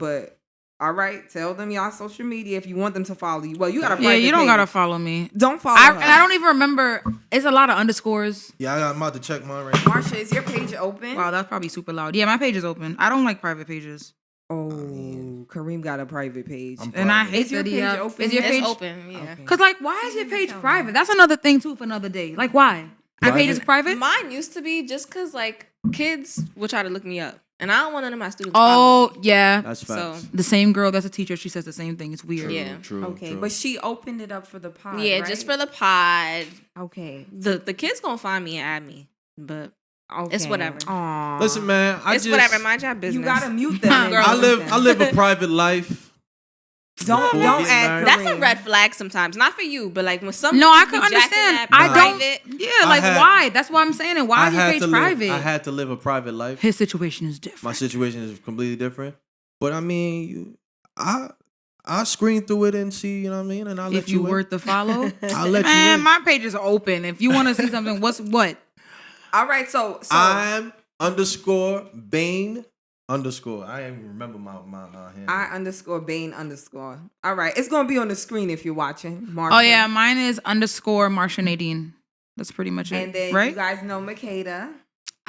all right, tell them y'all social media if you want them to follow you. Well, you got to. Yeah, you don't gotta follow me. Don't follow And her. I don't even remember. It's a lot of underscores. Yeah, I'm about to check mine right now. Marsha, is your page open? Wow, that's probably super loud. Yeah, my page is open. I don't like private pages. Oh, Kareem got a private page. I'm And I private. hate Is your that page he have- open? Is your it's page open. Yeah. Okay. Cause like, why is your page private? That's another thing too for another day. Like, why? My page is private. Mine used to be just because like kids would try to look me up, and I don't want none of my students. following Oh yeah, That's So facts. the same girl that's a teacher. She says the same thing. It's weird. Yeah. True. Okay, true. but she opened it up for the pod. me. Yeah, right? just for the pod. Okay. The kids gonna find me and add me, but Okay. It's whatever. Aww. Listen, man. it's whatever. Mind your business. You gotta mute them. and Girl, I mute live. them. I live a private life. Don't Before don't getting add. married. That's a Kareem. red flag sometimes. Not for you, but like when some No, I people can be jacking understand. that I don't. private, Yeah, like had- why? That's why I'm saying it. Why is your page private? I had to live a private life. His situation is different. My situation is completely different. But I mean, I screen through it and see, you know what I mean, and I'll let If you in. worth the follow, I'll let you man, in. my page is open. If you want to see something, what? All right, so I'm _ Bane _ I ain't even remember my handle. I_Bane_. All right, it's gonna be on the screen if you're watching. Marsha. Oh yeah, mine is _ Marsha Nadine. That's pretty much it. And then right? you guys know Makeda.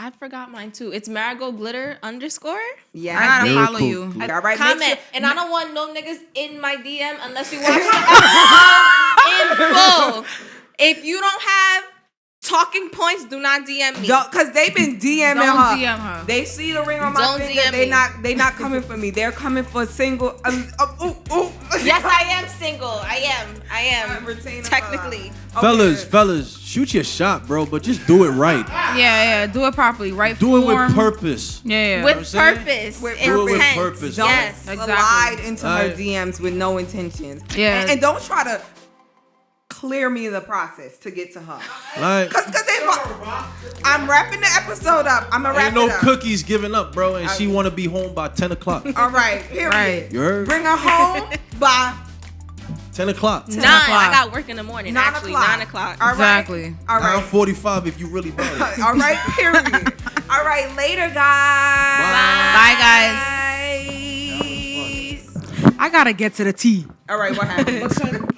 I forgot mine too. It's marigold glitter _ Yeah, I gotta Very follow cool. you. All right, comment. make sure- And I don't want no niggas in my DM unless you watch the episode in full. If you don't have talking points, do not DM me. Because they've been DMing Don't her. DM her. They see the ring on my Don't finger. DM They me. they not coming for me. They're coming for single. Yes, I am single. I am. Retainer Technically. Fellas, shoot your shot, bro, but just do it right. Yeah, do it properly, right? Do it form. with purpose. Yeah. With I'm saying? purpose. With Do it with Intent. purpose. Don't Yes. Exactly. slide into her Alright. DMs with no intentions. Yeah. And don't try to clear me the process to get to her. Like, Cause I'm wrapping the episode up. I'm gonna wrap ain't no it up. cookies giving up, bro, and she want to be home by 10 o'clock. All right, period. Right. You heard? Bring her home by 10 o'clock. 9. 10 o'clock. I got work in the morning. 9 Actually, o'clock. 9 o'clock. All right. Exactly. All right. 9:45 if you really bad. All right, period. All right, later, guys. Bye, guys. I gotta get to the tea. All right, what happened?